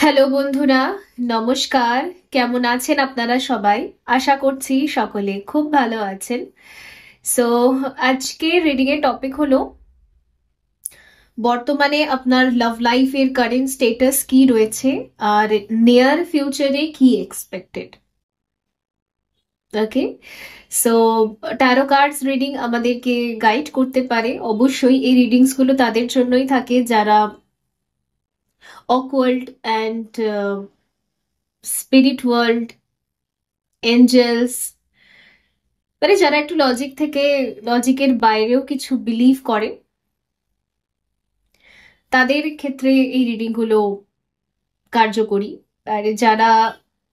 Hello বন্ধুরা, নমস্কার। কেমন আছেন আপনারা সবাই? আশা করছি সকলে খুব ভালো আছেন। সো আজকে রিডিং এর টপিক হলো বর্তমানে আপনার লাভ লাইফের কারেন্ট স্টেটাস কি রয়েছে আর নিয়ার ফিউচারে কি এক্সপেক্টেড। ওকে, সো ট্যারো কার্ডস রিডিং আমাদেরকে গাইড করতে পারে। অবশ্যই এই রিডিংস গুলো তাদের জন্যই থাকে যারা অকুয়াল্ট অ্যান্ড স্পিরিট ওয়ার্ল্ড, এঞ্জেলস, মানে যারা একটু লজিকের বাইরেও কিছু বিলিভ করে, তাদের ক্ষেত্রে এই রিডিং গুলো কার্যকরী। আর যারা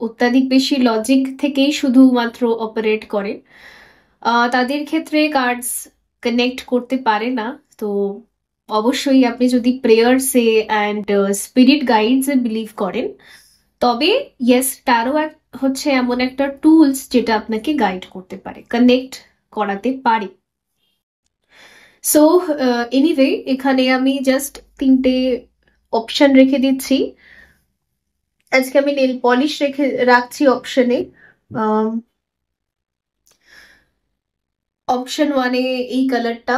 অত্যাধিক বেশি লজিক থেকেই শুধুমাত্র অপারেট করে, তাদের ক্ষেত্রে কার্ডস কানেক্ট করতে পারে না। তো অবশ্যই আপনি যদি প্রেয়ার্সে অ্যান্ড স্পিরিট গাইডস এ বিলিভ করেন, তবে ইয়েস, ট্যারো হচ্ছে এমন একটা টুলস যেটা আপনাকে গাইড করতে পারে, কানেক্ট করাতে পারে। সো এনিওয়ে, এখানে আমি জাস্ট তিনটে অপশন রেখে দিচ্ছি। আজকে আমি নেল পলিশ রাখছি অপশনে। অপশন ওয়ানে এই কালারটা,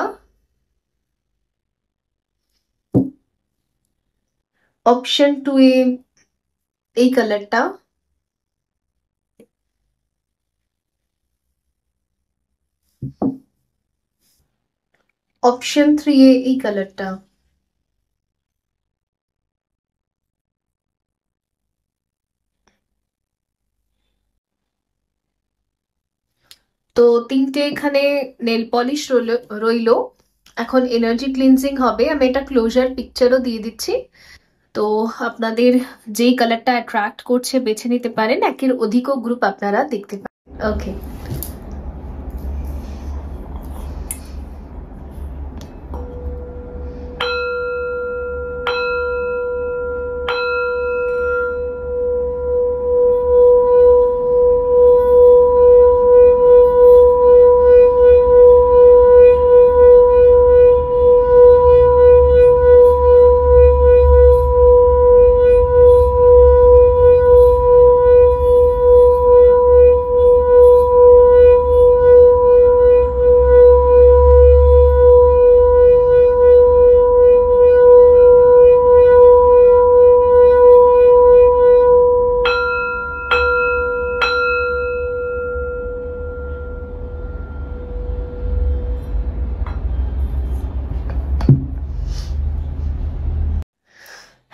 অপশন টু এ এই কালারটা, অপশন থ্রি এ এই কালারটা। তো তিনটে এখানে নেল পলিশ রইলো। এখন এনার্জি ক্লিনজিং হবে, আমি এটা ক্লোজার পিকচারও দিয়ে দিচ্ছি। তো আপনাদের যেই কালারটা অ্যাট্রাক্ট করছে বেছে নিতে পারেন, একের অধিকও গ্রুপ আপনারা দেখতে পারেন। ওকে,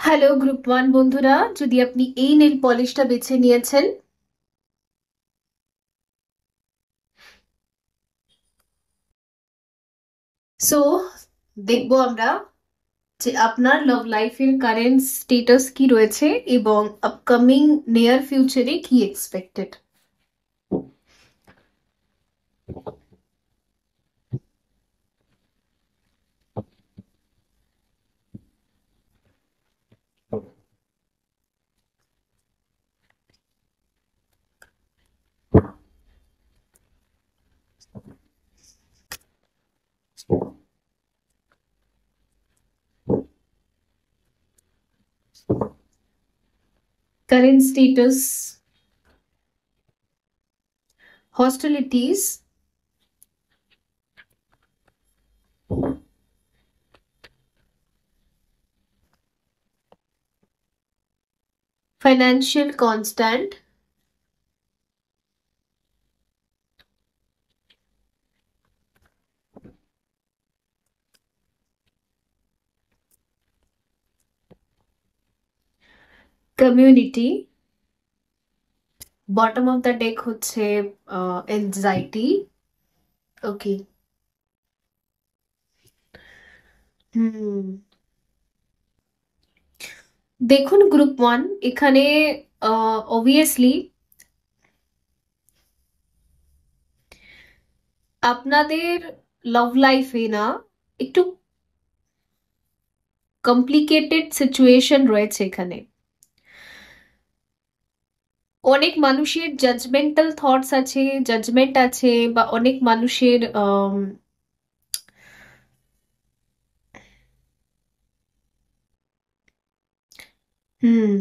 হ্যালো গ্রুপ ওয়ান বন্ধুরা, যদি আপনি এই নেল পলিশটা বেছে নিয়েছেন, সো দেখবো আমরা যে আপনার লাভ লাইফের কারেন্ট স্টেটাস কি রয়েছে এবং আপকামিং নিয়ার ফিউচারে কি expected. Current status, hostilities, financial constant, community, bottom of the deck হচ্ছে এনজাইটি। ওকে, হুম, দেখুন গ্রুপ ওয়ান, এখানে অবভিয়াসলি আপনাদের লাভ লাইফে না একটু কমপ্লিকেটেড সিচুয়েশন রয়েছে। এখানে অনেক মানুষের জাজমেন্টাল থটস আছে, জাজমেন্ট আছে, বা অনেক মানুষের হুম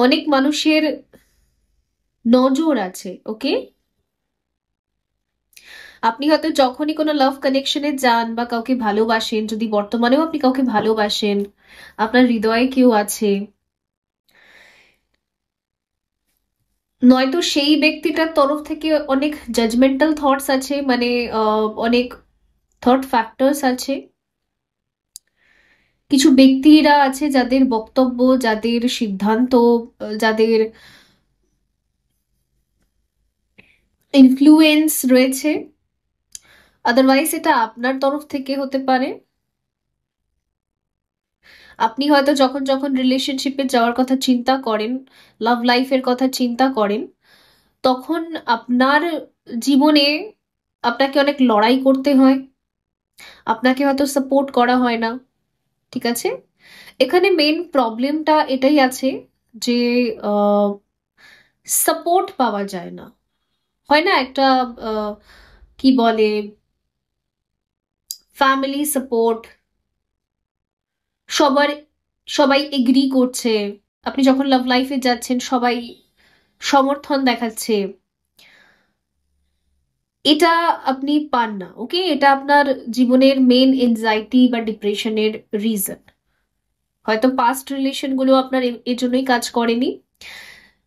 অনেক মানুষের নজর আছে, ওকে? আপনি হয়তো যখনই কোনো লাভ কানেকশনে যান বা কাউকে ভালোবাসেন, যদি বর্তমানেও আপনি কাউকে ভালোবাসেন, আপনার হৃদয়ে কেউ আছে, নয়তো সেই ব্যক্তিটার তরফ থেকে অনেক জাজমেন্টাল থটস আছে, মানে অনেক থট ফ্যাক্টরস আছে। কিছু ব্যক্তিরা আছে যাদের বক্তব্য, যাদের সিদ্ধান্ত, যাদের ইনফ্লুয়েন্স রয়েছে। আদারওয়াইজ এটা আপনার তরফ থেকে হতে পারে। আপনি হয়তো যখন যখন রিলেশনশিপে যাওয়ার কথা চিন্তা করেন, লাভ লাইফের কথা চিন্তা করেন, তখন আপনার জীবনে আপনাকে অনেক লড়াই করতে হয়, আপনাকে হয়তো সাপোর্ট করা হয় না, ঠিক আছে? এখানে মেন প্রবলেমটা এটাই আছে যে সাপোর্ট পাওয়া যায় না। হয় না একটা আহ, কি বলে, ফ্যামিলি সাপোর্ট, সবার সবাই এগ্রি করছে, আপনি যখন লাভ লাইফে যাচ্ছেন সবাই সমর্থন দেখাচ্ছে, এটা আপনি পান না, ওকে? এটা আপনার জীবনের মেন এনজাইটি বা ডিপ্রেশনের রিজন। হয়তো পাস্ট রিলেশন গুলো আপনার এর জন্যই কাজ করেনি,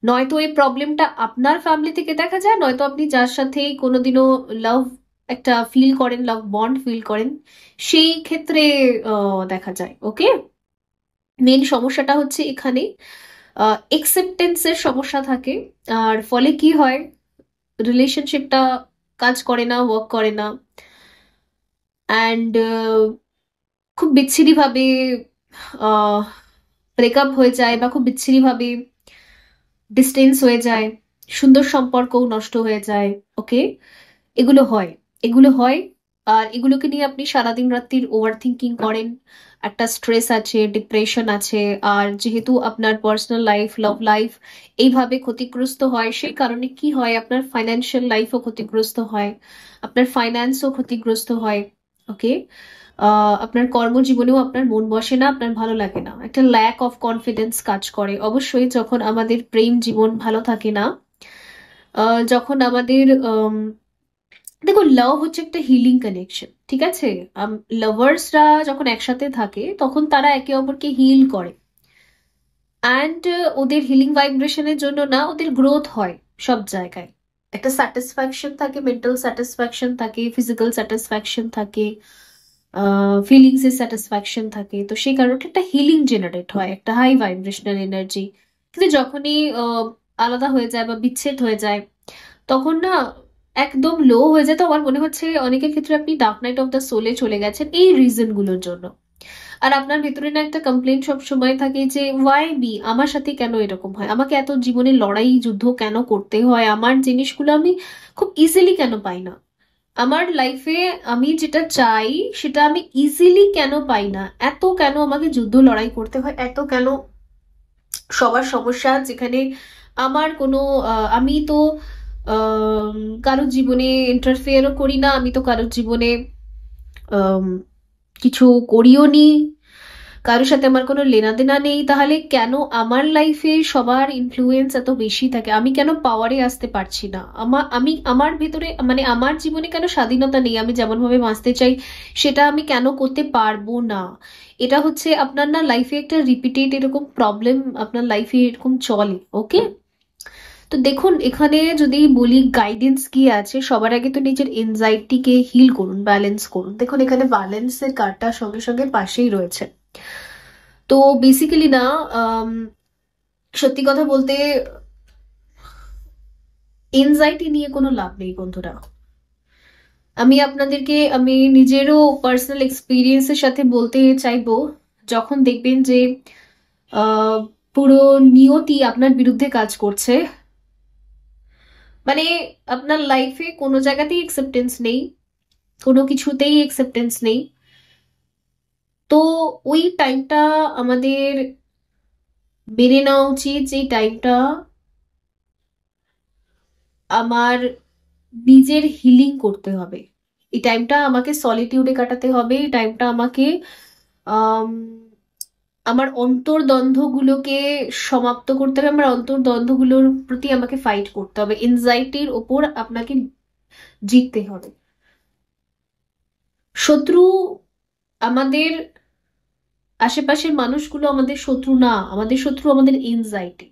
নয়তো এই প্রবলেমটা আপনার ফ্যামিলি থেকে দেখা যায়, নয়তো আপনি যার সাথে কোনোদিনও লাভ একটা ফিল করেন, লাভ বন্ড ফিল করেন, সেই ক্ষেত্রে দেখা যায়, ওকে? মেন সমস্যাটা হচ্ছে এখানে একসেপ্টেন্সের সমস্যা থাকে। আর ফলে কি হয়, রিলেশনশিপটা কাজ করে না, ওয়ার্ক করে না, অ্যান্ড খুব বিচ্ছিরি ভাবে ব্রেকআপ হয়ে যায়, বা খুব বিচ্ছিরি ভাবে ডিস্টেন্স হয়ে যায়, সুন্দর সম্পর্কও নষ্ট হয়ে যায়, ওকে? এগুলো হয়, এগুলো হয়। আর এগুলোকে নিয়ে আপনি সারাদিন রাত্রির ওভার থিঙ্কিং করেন, একটা স্ট্রেস আছে, ডিপ্রেশন আছে। আর যেহেতু আপনার পার্সোনাল লাইফ, লাভ লাইফ এইভাবে ক্ষতিগ্রস্ত হয়, সেই কারণে কি হয়, আপনার ফাইন্যান্সিয়াল লাইফও ক্ষতিগ্রস্ত হয়, আপনার ফাইন্যান্সও ক্ষতিগ্রস্ত হয়, ওকে? আপনার কর্মজীবনেও আপনার মন বসে না, আপনার ভালো লাগে না, একটা ল্যাক অফ কনফিডেন্স কাজ করে। অবশ্যই যখন আমাদের প্রেম জীবন ভালো থাকে না, যখন আমাদের দেখো, লাভ হচ্ছে একটা হিলিং কানেকশন, ঠিক আছে? লাভার্সরা যখন একসাথে থাকে তখন তারা একে অপরকে হিল করে, অ্যান্ড ওদের হিলিং ভাইব্রেশনের জন্য না, ওদের গ্রোথ হয় সব জায়গায়, একটা স্যাটিসফ্যাকশন থাকে, মেন্টাল স্যাটিসফ্যাকশন থাকে, ফিজিক্যাল স্যাটিসফ্যাকশন থাকে, ফিলিংস এর স্যাটিসফ্যাকশন থাকে। তো সেই কারণে একটা হিলিং জেনারেট হয়, একটা হাই ভাইব্রেশনাল এনার্জি। কিন্তু যখনই আলাদা হয়ে যায় বা বিচ্ছেদ হয়ে যায়, তখন না একদম লো হয়ে যায়। তো আমার মনে হচ্ছে অনেকের ক্ষেত্রে আপনি ডার্ক নাইট অফ দ্য সোলে চলে গেছেন এই রিজন গুলোর জন্য। আর আপনার ভেতরে না একটা কমপ্লেন সব সময় থাকে যে ওয়াই মি, আমার সাথে কেন এরকম হয়, আমাকে এত জীবনে লড়াই যুদ্ধ কেন করতে হয়, আমার জিনিসগুলো আমি খুব ইজিলি কেন পাই না, আমার লাইফে আমি যেটা চাই সেটা আমি ইজিলি কেন পাই না, এত কেন আমাকে যুদ্ধ লড়াই করতে হয়, এত কেন সবার সমস্যা, যেখানে আমার কোনো আমি তো আম, কারোর জীবনে ইন্টারফেয়ারও করি না, আমি তো কারোর জীবনে আম, কিছু করিও নি, কারোর সাথে আমার কোনো লেনাদেনা নেই, তাহলে কেন আমার লাইফে সবার ইনফ্লুয়েন্স এত বেশি থাকে, আমি কেন পাওয়ারে আসতে পারছি না, আমি আমার ভেতরে, মানে আমার জীবনে কেন স্বাধীনতা নেই, আমি যেমন ভাবে বাঁচতে চাই সেটা আমি কেন করতে পারবো না? এটা হচ্ছে আপনার না লাইফে একটা রিপিটেড এরকম প্রবলেম, আপনার লাইফে এরকম চলে, ওকে? তো দেখুন, এখানে যদি বলি গাইডেন্স কি আছে, সবার আগে তো নিজের এনজাইটিকে হিল করুন, ব্যালেন্স করুন। দেখুন, এখানে ব্যালেন্সের কার্ডটা সঙ্গে সঙ্গে পাশেই রয়েছে। তো বেসিক্যালি না, আম, সত্যি কথা বলতে এনজাইটি নিয়ে কোনো লাভ নেই বন্ধুরা। আমি নিজেরও পার্সোনাল এক্সপিরিয়েন্সের সাথে বলতে চাইবো, যখন দেখবেন যে আহ, পুরো নিয়তি আপনার বিরুদ্ধে কাজ করছে, মানে আপনার লাইফে কোনো জায়গাতেই একসেপ্টেন্স নেই, কোনো কিছুতেই একসেপ্টেন্স নেই, তো ওই টাইমটা আমাদের মেনে নেওয়া উচিত যে এই টাইমটা আমার নিজের হিলিং করতে হবে, এই টাইমটা আমাকে সলিটিউডে কাটাতে হবে, এই টাইমটা আমাকে আমার অন্তর্দ্বন্দ্বগুলোকে সমাপ্ত করতে হবে, আমার অন্তর্দ্বন্দ্বগুলোর প্রতি আমাকে ফাইট করতে হবে, এনজাইটির ওপর আপনাকে জিততে হবে। শত্রু আমাদের আশেপাশের মানুষগুলো আমাদের শত্রু না, আমাদের শত্রু আমাদের এনজাইটি।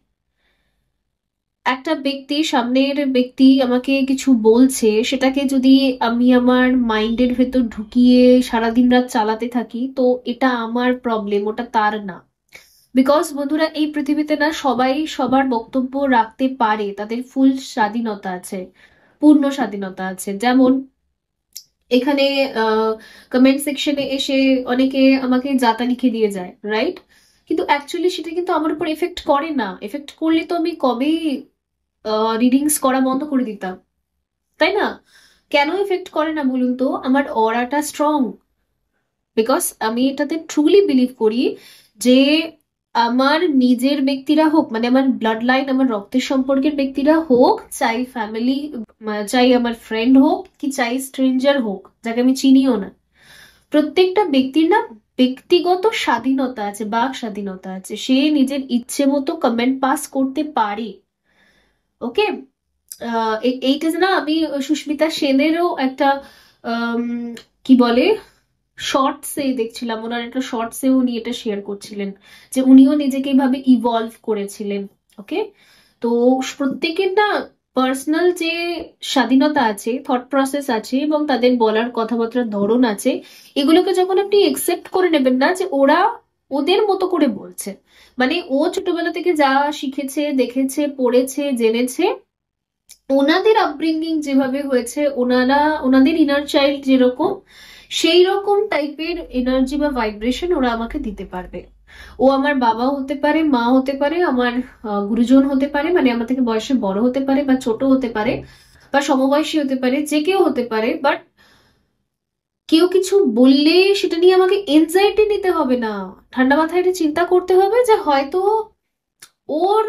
একটা ব্যক্তি, সামনের ব্যক্তি আমাকে কিছু বলছে, সেটাকে যদি আমি আমার মাইন্ডের ভেতর ঢুকিয়ে সারাদিন রাত চালাতে থাকি, তো এটা আমার প্রবলেম, ওটা তার না। বিকজ বন্ধুরা, এই পৃথিবীতে না সবাই সবার বক্তব্য রাখতে পারে, তাদের ফুল স্বাধীনতা আছে, পূর্ণ স্বাধীনতা আছে। যেমন এখানে কমেন্ট সেকশনে এসে অনেকে আমাকে যাতা লিখে দিয়ে যায়, রাইট? কিন্তু অ্যাকচুয়ালি সেটা কিন্তু আমার উপর এফেক্ট করে না। এফেক্ট করলে তো আমি কবেই রিডিংস করা বন্ধ করে দিতাম, তাই না? কেন এফেক্ট করে না বলুন তো? আমার অরাটা স্ট্রং। বিকজ আমি এটাতে ট্রুলি বিলিভ করি যে আমার নিজের ব্যক্তিরা হোক, মানে আমার ব্লাড লাইন, আমার রক্তের সম্পর্কের ব্যক্তিরা হোক, চাই ফ্যামিলি, চাই আমার ফ্রেন্ড হোক, কি চাই স্ট্রেঞ্জার হোক যাকে আমি চিনিও না, প্রত্যেকটা ব্যক্তির না ব্যক্তিগত স্বাধীনতা আছে, বাক স্বাধীনতা আছে। সে নিজের ইচ্ছে মতো কমেন্ট পাস করতে পারে। ওকে? এইটা না, আমি সুস্মিতা সেনেরও একটা আম, কি বলে, শর্টসে দেখছিলাম, ওনার একটা শর্টসে উনি এটা শেয়ার করছিলেন যে উনিও নিজেকে এইভাবে ইভলভ করেছিলেন। ওকে? তো প্রত্যেকের না পার্সোনাল যে স্বাধীনতা আছে, থট প্রসেস আছে, এবং তাদের বলার কথাবার্তার ধরন আছে, এগুলোকে যখন আপনি একসেপ্ট করে নেবেন না যে ওরা ওদের মতো করে বলছে, মানে ও ছোটবেলা থেকে যা শিখেছে, দেখেছে, পড়েছে, জেনেছে, ওনাদের আপব্রিঙ্গিং যেভাবে হয়েছে, ওনারা ওনাদের ইনার চাইল্ড যেরকম, সেই রকম টাইপের এনার্জি বা ভাইব্রেশন ওরা আমাকে দিতে পারবে। ও আমার বাবা হতে পারে, মা হতে পারে, আমার গুরুজন হতে পারে, মানে আমার থেকে বয়সে বড় হতে পারে বা ছোট হতে পারে, বা সমবয়সী হতে পারে, যে কেউ হতে পারে। বাট কেউ কিছু বললে সেটা নিয়ে আমাকে এনজাইটি নিতে হবে না, ঠান্ডা মাথায় এটা চিন্তা করতে হবে যে হয়তো ওর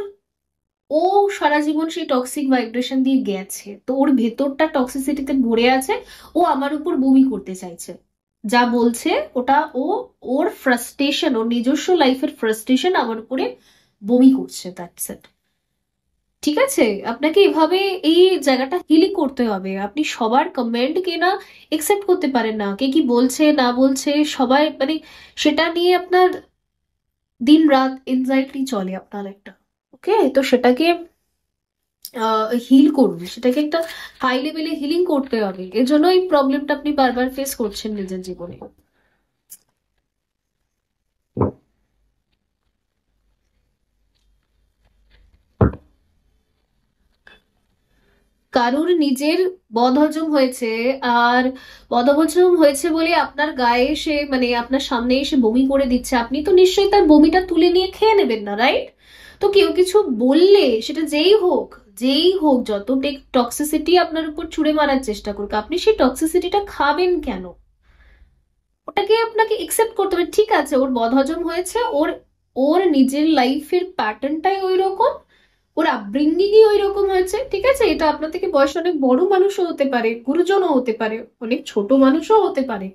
ও সারা জীবন সেই টক্সিক ভাইব্রেশন দিয়ে গেছে, তো ওর ভেতরটা টক্সিসিটিতে ভরে আছে, ও আমার উপর বমি করতে চাইছে। যা বলছে ওটা ও, ওর ফ্রাস্ট্রেশন, ওর নিজস্ব লাইফের ফ্রাস্ট্রেশন আমার উপরে বমি করছে, দ্যাটস ইট। ঠিক আছে? আপনাকে এভাবে এই জায়গাটা হিলিং করতে হবে। আপনি সবার কমেন্ট কে না একসেপ্ট করতে পারেন না, কে কি বলছে না বলছে, সবাই মানে সেটা নিয়ে আপনার দিন রাত এনজাইটি চলে আপনার একটা। ওকে? তো সেটাকে হিল করুন, সেটাকে একটা হাই লেভেলে হিলিং করতে হবে। এর জন্য এই প্রবলেমটা আপনি বারবার ফেস করছেন নিজের জীবনে। কারুর নিজের বদহজম হয়েছে, আর বদহজম হয়েছে বলে আপনার গায়ে এসে, মানে আপনার সামনে এসে বমি করে দিচ্ছে, আপনি তো নিশ্চয়ই তার বমিটা তুলে নিয়ে খেয়ে নেবেন না, রাইট? তো কেউ কিছু বললে, সেটা যেই হোক, যেই হোক, যত টক্সিসিটি আপনার উপর ছুড়ে মারার চেষ্টা করুক, আপনি সেই টক্সিসিটিটা খাবেন কেন? ওটাকে আপনাকে একসেপ্ট করতে হবে। ঠিক আছে, ওর বদহজম হয়েছে, ওর ওর নিজের লাইফের প্যাটার্নটাই ওই রকম, ওর আপব্রিঙ্গিংই ওই রকম হয়েছে। ঠিক আছে? এটা আপনার থেকে বয়স অনেক বড় মানুষও হতে পারে, গুরুজনও হতে পারে, অনেক ছোট মানুষও হতে পারে।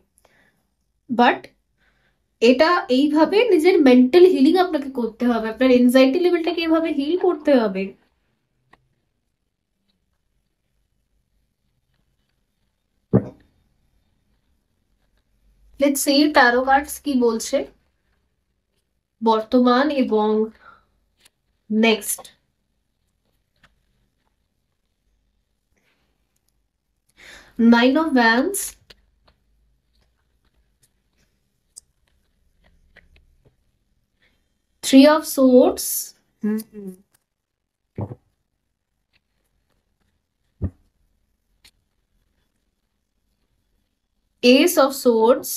বাট এটা এইভাবে নিজের মেন্টাল হিলিং আপনাকে করতে হবে, আপনার এনজাইটি লেভেলটাকে এইভাবে হিল করতে হবে। লেটস সি ট্যারো কার্ডস কি বলছে বর্তমান এবং next. Nine of Vance, three of swords, S of swords,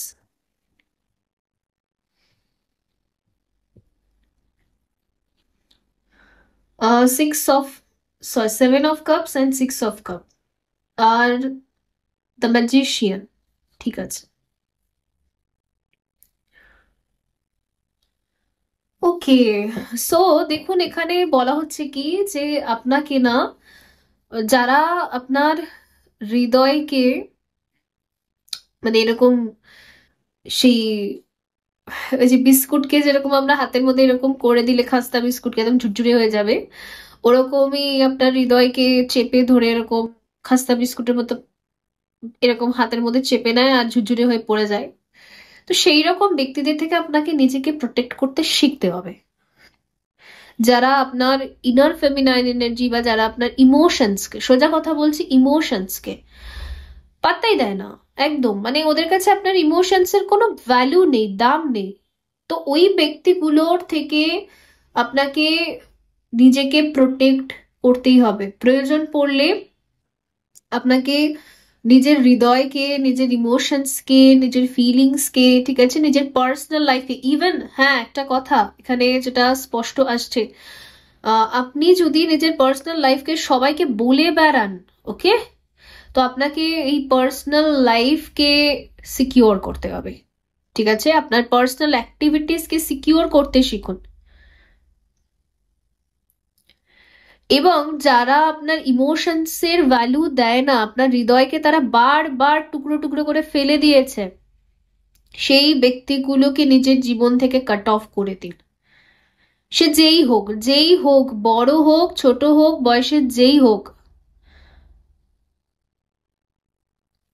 six of, sorry, seven of cups and six of cup, are the magician. ঠিক আছে, ওকে। সো দেখুন, এখানে বলা হচ্ছে কি যে আপনাকে না, যারা আপনার হৃদয়কে, মানে এরকম সেই ওই যে বিস্কুটকে যেরকম আমরা হাতের মধ্যে এরকম করে দিলে খাস্তা বিস্কুটকে একদম ঝুরঝুরে হয়ে যাবে, ওরকমই আপনার হৃদয়কে চেপে ধরে এরকম খাস্তা বিস্কুটের মতো এরকম হাতের মধ্যে চেপে নেয় আর ঝুরঝুরে হয়ে পড়ে যায়। তো সেই রকম ব্যক্তিদের থেকে আপনাকে নিজেকে প্রোটেক্ট করতে শিখতে হবে। যারা আপনার ইনার ফেমিনাইন এনার্জি বা যারা আপনার ইমোশনসকে, সোজা কথা বলছি, ইমোশনসকে পাত্তাই দেয় না একদম, মানে ওদের কাছে আপনার ইমোশনসের কোনো ভ্যালু নেই, দাম নেই। তো ওই ব্যক্তিগুলোর থেকে আপনাকে নিজেকে প্রোটেক্ট করতেই হবে। প্রয়োজন পড়লে আপনাকে নিজের হৃদয়কে, নিজের ইমোশনসকে, নিজের ফিলিংসকে, ঠিক আছে, নিজের পার্সোনাল লাইফে ইভেন, হ্যাঁ একটা কথা এখানে যেটা স্পষ্ট আসছে, আপনি যদি নিজের পার্সোনাল লাইফকে সবাইকে বলে বেড়ান, ওকে, তো আপনাকে এই পার্সোনাল লাইফকে সিকিউর করতে হবে। ঠিক আছে, আপনার পার্সোনাল অ্যাক্টিভিটিসকে সিকিউর করতে শিখুন। এবং যারা আপনার ইমোশনসের ভ্যালু দেয় না, আপনার হৃদয়কে তারা বারবার টুকরো টুকরো করে ফেলে দিয়েছে, সেই ব্যক্তিগুলোকে নিজের জীবন থেকে কাট অফ করে দিন। সে যেই হোক, বড় হোক, ছোট হোক, বয়সের যেই হোক,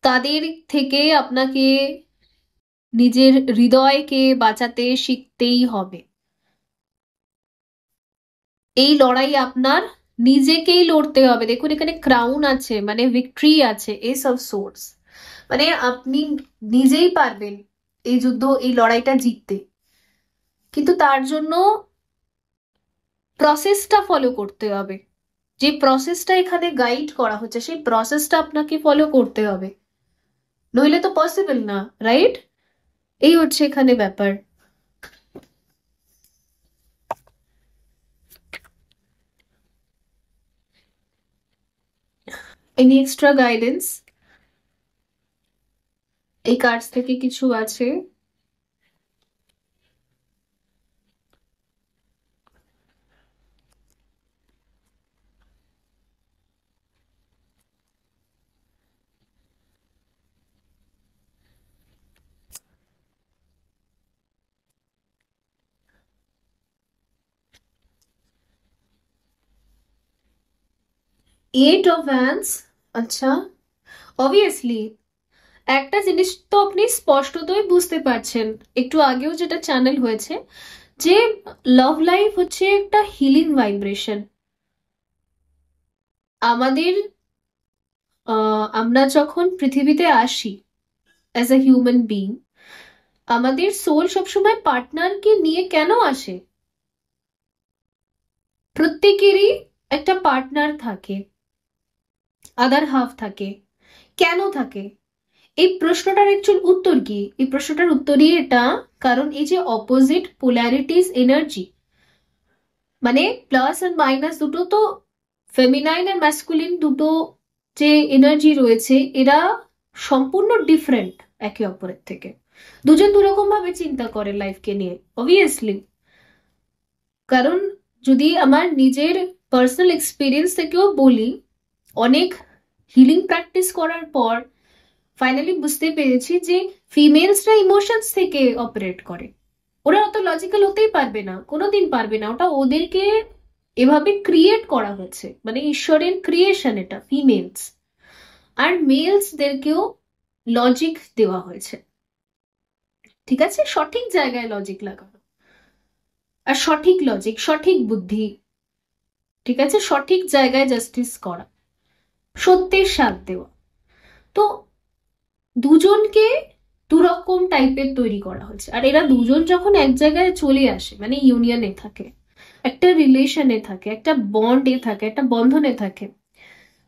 তাদের থেকে আপনাকে নিজের হৃদয়কে বাঁচাতে শিখতেই হবে। এই লড়াই আপনার নিজেকেই লড়তে হবে। দেখুন এখানে ক্রাউন আছে, মানে ভিক্টরি আছে, এস অফ সোর্স, মানে আপনি নিজেই পারবেন এই যুদ্ধ, এই লড়াইটা জিততে। কিন্তু তার জন্য প্রসেসটা ফলো করতে হবে। যে প্রসেসটা এখানে গাইড করা হচ্ছে, সেই প্রসেসটা আপনাকে ফলো করতে হবে, নইলে তো পসিবল না, রাইট? এই হচ্ছে এখানে ব্যাপার। এনি এক্সট্রা গাইডেন্স এই কার্ডস থেকে কিছু আছে? Eight of hands. আচ্ছা, অবভিয়াসলি একটা জিনিস তো আপনি স্পষ্টতই বুঝতে পারছেন, একটু আগেও যেটা চ্যানেল হয়েছে, যে লাভ লাইফ হচ্ছে একটা হিলিং ভাইব্রেশন। আমাদের আমরা যখন পৃথিবীতে আসি অ্যাজ এ হিউম্যান বিং, আমাদের সোল সবসময় পার্টনারকে নিয়ে কেন আসে? প্রত্যেকেরই একটা পার্টনার থাকে, আদার হাফ থাকে। কেন থাকে? এই প্রশ্নটার অ্যাকচুয়াল উত্তর কি? এই প্রশ্নটার উত্তরই এটা, কারণ এই যে অপোজিট পোলারিটিস এনার্জি, মানে প্লাস আর মাইনাস দুটো, তো ফেমিনাইন আর ম্যাসকুলিন দুটো যে এনার্জি রয়েছে, এরা সম্পূর্ণ ডিফারেন্ট একে অপরের থেকে। দুজন দুরকম ভাবে চিন্তা করে লাইফকে নিয়ে, অবভিয়াসলি। কারণ যদি আমার নিজের পার্সোনাল এক্সপিরিয়েন্স থেকেও বলি, অনেক হিলিং প্র্যাকটিস করার পর ফাইনালি বুঝতে পেরেছি যে ফিমেলসরা ইমোশনস থেকে অপারেট করে। ওরা অত লজিক্যাল হতেই পারবে না, কোনোদিন পারবে না। ওটা ওদেরকে এভাবে ক্রিয়েট করা হয়েছে, মানে ঈশ্বরের ক্রিয়েশন এটা, ফিমেলস। আর মেলসদেরকেও লজিক দেওয়া হয়েছে, ঠিক আছে, সঠিক জায়গায় লজিক লাগানো, আর সঠিক লজিক, সঠিক বুদ্ধি, ঠিক আছে, সঠিক জায়গায় জাস্টিস করা, সত্যের সাথ দেওয়া। তো দুজনকে দুরকম টাইপের তৈরি করা হয়েছে। আর এরা দুজন যখন এক জায়গায় চলে আসে, মানে ইউনিয়নে থাকে, একটা রিলেশনে থাকে, একটা বন্ডে থাকে, একটা বন্ধনে থাকে,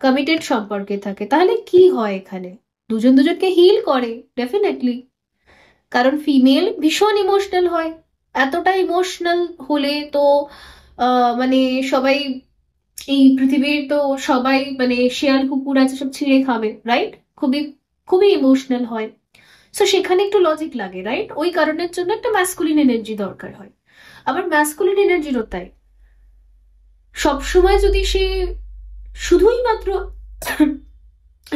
কমিটেড সম্পর্কে থাকে, তাহলে কি হয় এখানে? দুজন দুজনকে হিল করে ডেফিনেটলি। কারণ ফিমেল ভীষণ ইমোশনাল হয়, এতটা ইমোশনাল হলে তো মানে সবাই, এই পৃথিবীর তো সবাই, মানে শিয়াল কুকুর আছে সব ছিঁড়ে খাবে, রাইট? খুবই খুবই ইমোশনাল হয়। সো সেখানে একটু লজিক লাগে, রাইট? ওই কারণের জন্য একটা ম্যাসকুলিন এনার্জি দরকার হয়। আবার ম্যাসকুলিন এনার্জিরও তাই, সবসময় যদি সে শুধুই মাত্র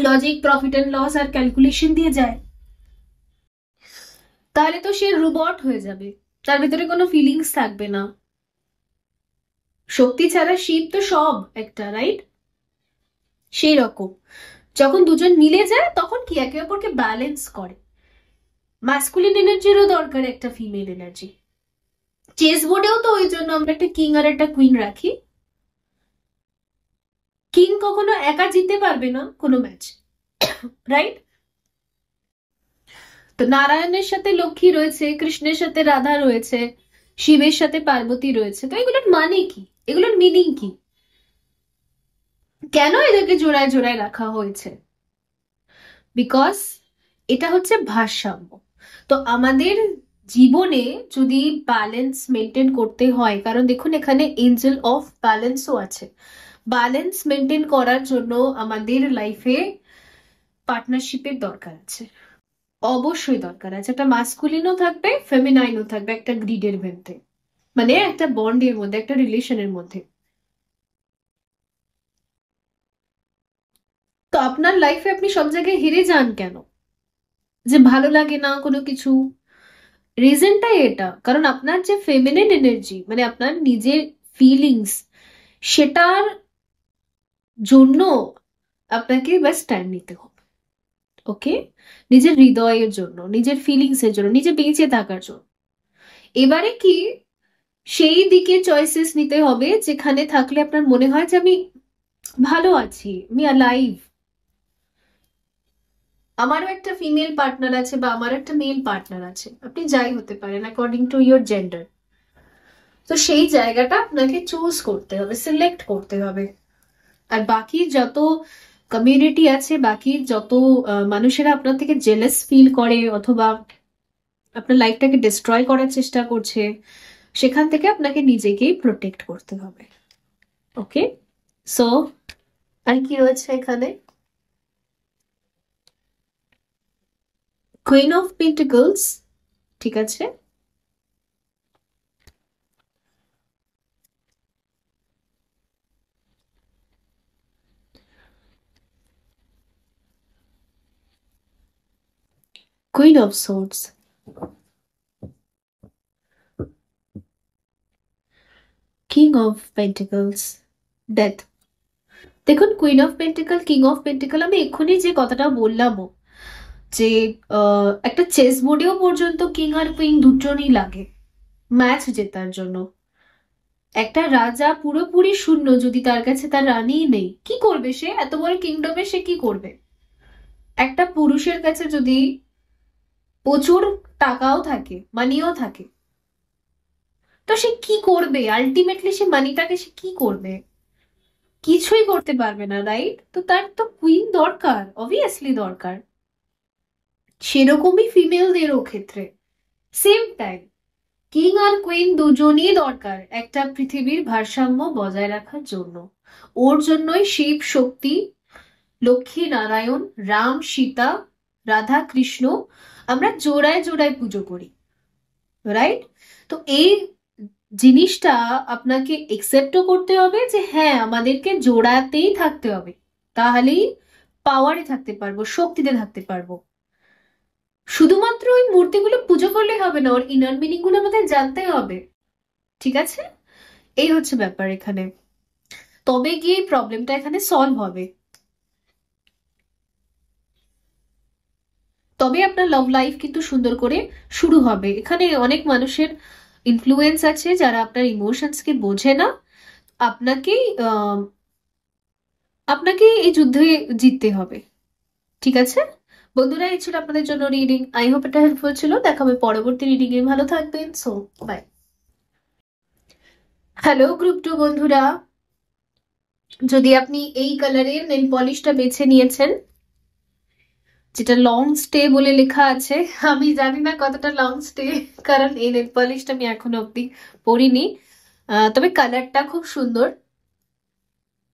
লজিক, প্রফিট অ্যান্ড লস আর ক্যালকুলেশন দিয়ে যায়, তাহলে তো সে রোবট হয়ে যাবে, তার ভিতরে কোনো ফিলিংস থাকবে না। শক্তি ছাড়া শিব তো সব একটা, রাইট? সেই রকম যখন দুজন মিলে যায় তখন কি একে অপরকে ব্যালেন্স করে। ম্যাসকুলিন এনার্জিরও দরকার একটা ফিমেল এনার্জি। চেস বোর্ডেও তো ওই জন্য আমরা একটা কিং আর একটা কুইন রাখি। কিং কখনো একা জিততে পারবে না কোনো ম্যাচ, রাইট? তো নারায়ণের সাথে লক্ষ্মী রয়েছে, কৃষ্ণের সাথে রাধা রয়েছে, শিবের সাথে পার্বতী রয়েছে। তো এগুলোর মানে কি, এগুলোর মিনিং কি, কেন এদেরকে জোড়ায় জোড়ায় রাখা হয়েছে? বিকজ এটা হচ্ছে ভারসাম্য। তো আমাদের জীবনে যদি ব্যালেন্স মেনটেন করতে হয়, কারণ দেখুন এখানে এঞ্জেল অফ ব্যালেন্সও আছে, ব্যালেন্স মেনটেন করার জন্য আমাদের লাইফে পার্টনারশিপের দরকার আছে, অবশ্যই দরকার আছে। একটা মাস্কুলিনও থাকবে, ফেমিনাইনও থাকবে একটা গ্রিডের মধ্যে, মানে একটা বন্ডের মধ্যে, একটা রিলেশনের মধ্যে। তো আপনার লাইফে আপনি সব জায়গায় হেরে যান কেন, যে ভালো লাগে না কোনো কিছু? রিজনটাই এটা, কারণ আপনার যে ফেমিনিন এনার্জি, মানে আপনার নিজের ফিলিংস, সেটার জন্য আপনাকে এবার স্ট্যান্ড নিতে হবে। ওকে, নিজের হৃদয়ের জন্য, নিজের ফিলিংস এর জন্য, নিজে বেঁচে থাকার জন্য। এবারে কি সেই দিকে চয়েসেস নিতে হবে যেখানে থাকলে আপনার মনে হয় যে আমি ভালো আছি, আমি অ্যালাইভ, আমারও একটা ফিমেল পার্টনার আছে বা আমার একটা মেল পার্টনার আছে, আপনি যাই হতে পারেন অ্যাকর্ডিং টু ইয়োর জেন্ডার। তো সেই জায়গাটা আপনাকে চুজ করতে হবে, সিলেক্ট করতে হবে। আর বাকি যত কমিউনিটি আছে, বাকি যত মানুষেরা আপনার থেকে জেলাস ফিল করে অথবা আপনার লাইফটাকে ডিস্ট্রয় করার চেষ্টা করছে, সেখান থেকে আপনাকে নিজেকেই প্রোটেক্ট করতে হবে। ওকে, সো আর কি রয়েছে এখানে? কুইন অফ পেন্টিকলস, ঠিক আছে। Queen of swords, king of pentacles, death. দেখুন queen of pentacle, king of pentacle, আমি এক্ষুনি যে কথাটা বললাম যে একটা চেস বোর্ডেও পর্যন্ত কিং আর কুইন দুজনই লাগে ম্যাচ জেতার জন্য। একটা রাজা পুরোপুরি শূন্য, যদি তার কাছে তার রানীই নেই, কি করবে সে? এত বড় কিংডমে সে কি করবে? একটা পুরুষের কাছে যদি প্রচুর টাকাও থাকে, মানিও থাকে, তো সে কি করবে? আলটিমেটলি সে মানিটাকে সে কি করবে? কিছুই করতে পারবে না, রাইট? তো তার তো কুইন দরকার, অবভিয়াসলি দরকার। সেরকমই ফিমেলদেরও ক্ষেত্রে সেম টাইম কিং আর কুইন দুজনই দরকার একটা পৃথিবীর ভারসাম্য বজায় রাখার জন্য। ওর জন্যই শিব শক্তি, লক্ষ্মী নারায়ণ, রাম সীতা, রাধা কৃষ্ণ, আমরা জোড়ায় জোড়ায় পুজো করি, রাইট? তো এই জিনিসটা আপনাকে একসেপ্টও করতে হবে যে হ্যাঁ আমাদেরকে জোড়াতেই থাকতে হবে, তাহলেই পাওয়ারে থাকতে পারবো, শক্তিতে থাকতে পারবো। শুধুমাত্র ওই মূর্তিগুলো পুজো করলে হবে না, ওর ইনার মিনিং গুলো আমাদের জানতে হবে, ঠিক আছে? এই হচ্ছে ব্যাপার এখানে, তবে গিয়ে প্রবলেমটা এখানে সলভ হবে, তবে আপনার লাভ লাইফ কিন্তু সুন্দর করে শুরু হবে। এখানে অনেক মানুষের ইনফ্লুয়েন্স আছে যারা আপনার ইমোশনসকে বোঝে না। আপনাকেই আপনাকে এই যুদ্ধে জিততে হবে, ঠিক আছে? বন্ধুরা, এই ছিল আপনাদের জন্য রিডিং, আই হোপ এটা হেল্পফুল ছিল। দেখা হবে পরবর্তী রিডিং এ, ভালো থাকবেন, সো বাই। হ্যালো গ্রুপ 2 বন্ধুরা, যদি আপনি এই কালারের নেল পলিশটা বেছে নিয়েছেন, যেটা লং স্টে বলে লেখা আছে, আমি জানি না কতটা লং স্টে, কারণ এই নেল পলিশটা আমি এখনো অব্দি পরিনি, তবে কালারটা খুব সুন্দর,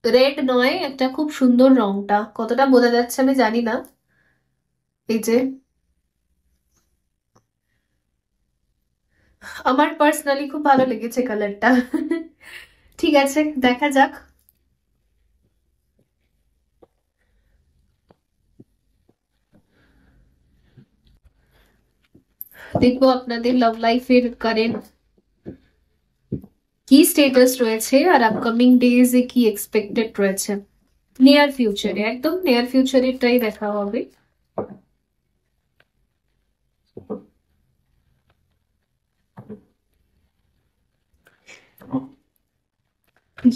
রেড নয়, একটা খুব সুন্দর রংটা, কতটা বোঝা যাচ্ছে আমি জানি না। এই যে আমার পার্সোনালি খুব ভালো লেগেছে কালারটা। ঠিক আছে, দেখা যাক। দেখবো আপনাদের লাভ লাইফের কারেন্ট কি স্টেটাস রয়েছে আর আপকামিং ডেজ এ কি এক্সপেক্টেড রয়েছে নিয়ার ফিউচারে, একদম নিয়ার ফিউচারেরটাই দেখা হবে।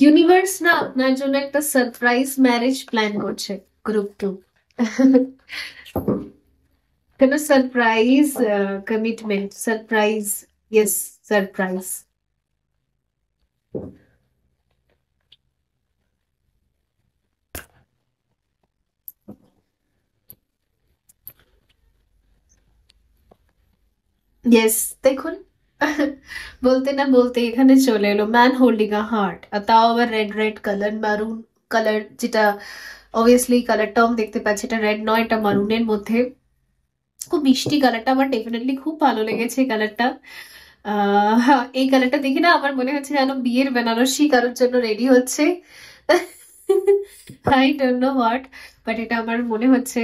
ইউনিভার্স না আপনার জন্য একটা সারপ্রাইজ ম্যারেজ প্ল্যান করছে, গ্রুপ টু। কেন surprise commitment, surprise, yes surprise. Yes, দেখুন বলতে না বলতে এখানে চলে এলো ম্যান হোল্ডিং আ হার্ট, আর তাও আবার রেড রেড কালার, মারুন কালার, যেটা অবভিয়াসলি কালারটাও আমি দেখতে পাচ্ছি এটা রেড নয়, এটা মারুনের মধ্যে। খুব মিষ্টি কালারটা, আমার ডেফিনেটলি খুব ভালো লেগেছে এই কালারটা। হ্যাঁ, এই কালারটা দেখে না আমার মনে হচ্ছে যেন বিয়ের বেনারসি কারোর জন্য রেডি হচ্ছে। I don't know what, but এটা আমার মনে হচ্ছে,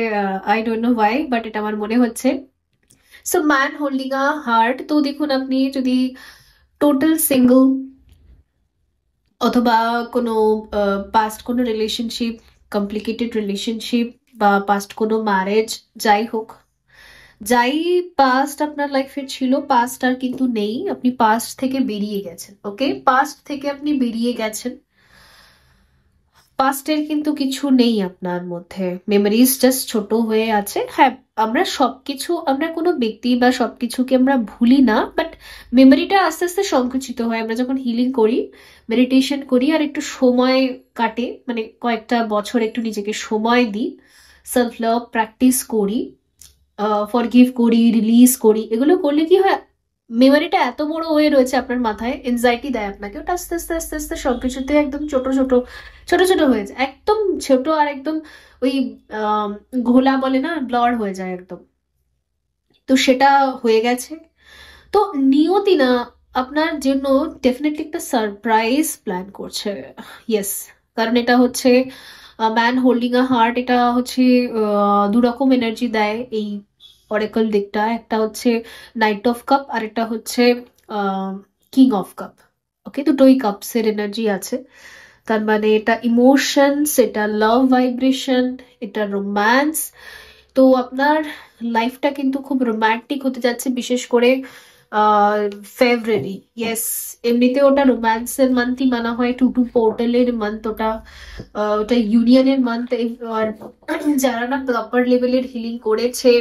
I don't no Y, but এটা আমার মনে হচ্ছে। সো ম্যান হোল্ডিং আ হার্ট, তো দেখুন আপনি যদি টোটাল সিঙ্গল অথবা কোনো পাস্ট কোনো রিলেশনশিপ, কমপ্লিকেটেড রিলেশনশিপ বা পাস্ট কোনো ম্যারেজ, যাই হোক, যাই পাস্ট আপনার লাইফে ছিল, পাস্ট আর কিন্তু নেই, আপনি পাস্ট থেকে বেরিয়ে গেছেন। ওকে, পাস্ট থেকে আপনি বেরিয়ে গেছেন, পাস্টের কিন্তু কিছু নেই আপনার মধ্যে, মেমোরিজ জাস্ট ছোট হয়ে আছে। হ্যাঁ, আমরা সবকিছু, আমরা কোনো ব্যক্তি বা সবকিছুকে আমরা ভুলি না, বাট মেমোরিটা আস্তে আস্তে সংকুচিত হয়। আমরা যখন হিলিং করি, মেডিটেশন করি আর একটু সময় কাটে, মানে কয়েকটা বছর একটু নিজেকে সময় দিই, সেলফ লাভ প্র্যাকটিস করি, ফরগিভ করি, রিলিজ করি, এগুলো করলে কি হয়, মেমোরিটা এত বড় হয়ে রয়েছে আপনার মাথায়, এনজাইটি দেয় আপনাকে, ওটা আস্তে আস্তে আস্তে আস্তে সবকিছুতে একদম ছোট ছোট ছোট ছোট হয়ে যায়, একদম ছোট, আর একদম ওই ঘোলা বলে না, ব্লার হয়ে যায় একদম। তো সেটা হয়ে গেছে। তো নিয়তি না আপনার জন্য ডেফিনেটলি একটা সারপ্রাইজ প্ল্যান করছে। ইয়েস, কারণ এটা হচ্ছে ম্যান হোল্ডিং আ হার্ট, এটা হচ্ছে দু রকম এনার্জি দেয় এই অরেকল দিকটা। একটা হচ্ছে নাইট অফ কাপ, আর একটা হচ্ছে কিং অফ কাপ। ওকে, দুটোই কাপসের এনার্জি আছে, তার মানে এটা ইমোশনস, এটা লাভ ভাইব্রেশন, এটা রোম্যান্স। তো আপনার লাইফটা কিন্তু খুব রোমান্টিক হতে যাচ্ছে, বিশেষ করে ফেব্রুয়ারি। ইয়েস, এমনিতে ওটা রোম্যান্সের মান্থই মানা হয়, টু টু পোর্টালের মান্থ ওটা, ওটা ইউনিয়নের মান্থ। আর যারা না প্রপার লেভেলের হিলিং করেছে,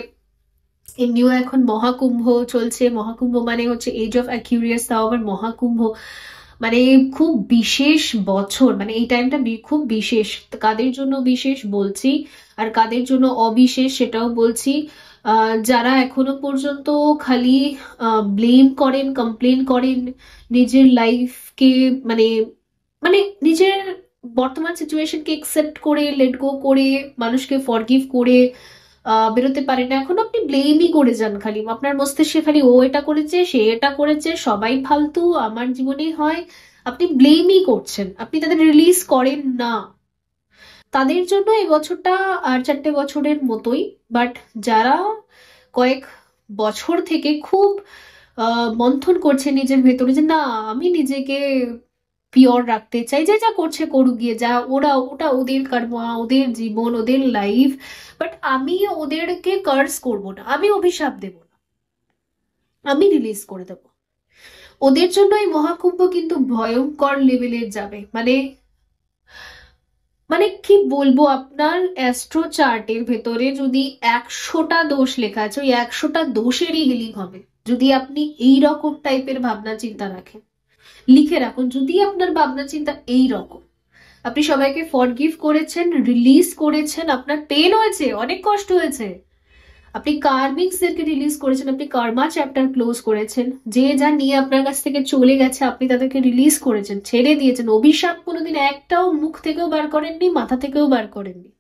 এমনিও এখন মহাকুম্ভ চলছে, মহাকুম্ভ মানে হচ্ছে এজ অফ অ্যাকিউরিয়াস, তাও আবার মহাকুম্ভ, মানে খুব বিশেষ বছর, মানে এই টাইমটা খুব বিশেষ। কাদের জন্য বিশেষ বলছি, আর কাদের জন্য অবিশেষ সেটাও বলছি। যারা এখনো পর্যন্ত খালি ব্লেম করেন, কমপ্লেন করেন, নিজের লাইফকে মানে মানে নিজের বর্তমান সিচুয়েশনকে একসেপ্ট করে, লেট গো করে, মানুষকে ফরগিভ করে বেরোতে পারে না, এখন আপনি ব্লেমই করে যান খালি, আপনার মস্তিষ্কে খালি ও এটা করেছে, সে এটা করেছে, সবাই ফালতু, আমার জীবনেই হয়, আপনি ব্লেমই করছেন, আপনি তাদের রিলিজ করেন না। তাদের জন্য এই বছরটা আর 4টে বছরের মতোই, বাট যারা কয়েক বছর থেকে খুব মন্থন করছে নিজের ভেতরে যে না, আমি নিজেকে পিওর রাখতে চাই, যে যা করছে করুক গিয়ে, যা ওরা, ওটা ওদের কর্ম, ওদের জীবন, ওদের লাইফ, বাট আমি ওদেরকে কার্স করব না, আমি অভিশাপ দেব না, আমি রিলিজ করে দেব। ওদের জন্য এই মহাকুম্ভ কিন্তু ভয়ঙ্কর লেভেলের যাবে, মানে মানে কি বলবো, আপনার অ্যাস্ট্রো চার্টের ভেতরে যদি 100টা দোষ লেখা আছে, ওই 100টা দোষেরই হিলিং হবে, যদি আপনি এই রকম টাইপের ভাবনা চিন্তা রাখেন। লিখে রাখুন, যদি আপনার ভাবনা চিন্তা এই রকম, আপনি সবাইকে ফরগিভ করেছেন, রিলিজ করেছেন, আপনার পেন হয়েছে, অনেক কষ্ট হয়েছে, আপনি কার্মিক্সদেরকে রিলিজ করেছেন, আপনি কার্মা চ্যাপ্টার ক্লোজ করেছেন, যে যা নিয়ে আপনার কাছ থেকে চলে গেছে আপনি তাদেরকে রিলিজ করেছেন, ছেড়ে দিয়েছেন, অভিশাপ কোনোদিন একটাও মুখ থেকেও বার করেননি, মাথা থেকেও বার করেননি,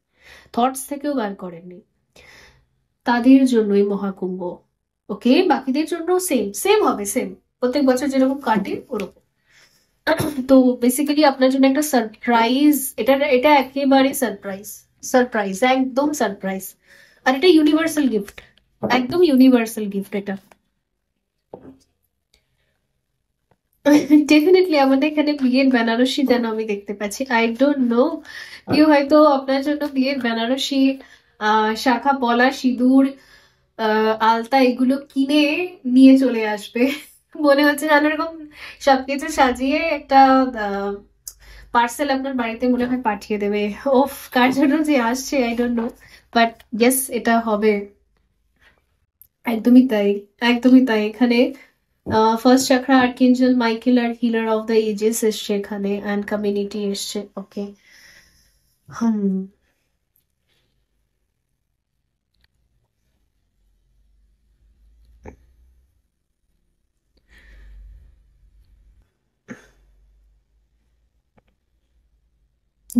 থটস থেকেও বার করেননি, তাদের জন্যই মহাকুম্ভ। ওকে, বাকিদের জন্য সেম সেম হবে, সেম প্রত্যেক বছর যেরকম কাটে ওরকম। তো বেসিক্যালি আপনার জন্য একটা সারপ্রাইজ, এটা এটা একেবারে সারপ্রাইজ, সারপ্রাইজ, একদম সারপ্রাইজ, আর এটা ইউনিভার্সাল গিফট, একদম ইউনিভার্সাল গিফট এটা। ডেফিনেটলি আমাদের এখানে বিয়ের বেনারসি যেন আমি দেখতে পাচ্ছি। আই ডোন্ট নো, কেউ হয়তো আপনার জন্য বিয়ের বেনারসি, শাখা পলা, সিঁদুর, আলতা এগুলো কিনে নিয়ে চলে আসবে। মনে হচ্ছে যেন এরকম সবকিছু সাজিয়ে একটা পার্সেল আপনার বাড়িতে মনে হয় পাঠিয়ে দেবে। ওফ, কার জন্য যে আসছে I don't know, but yes এটা হবে। একদমই তাই, একদমই তাই। এখানে ফার্স্ট চাকরা আর্কেঞ্জেল মাইকেল আর হিলার অফ দ্য এজেস এসছে এখানে, অ্যান্ড কমিউনিটি এসছে। ওকে, হুম,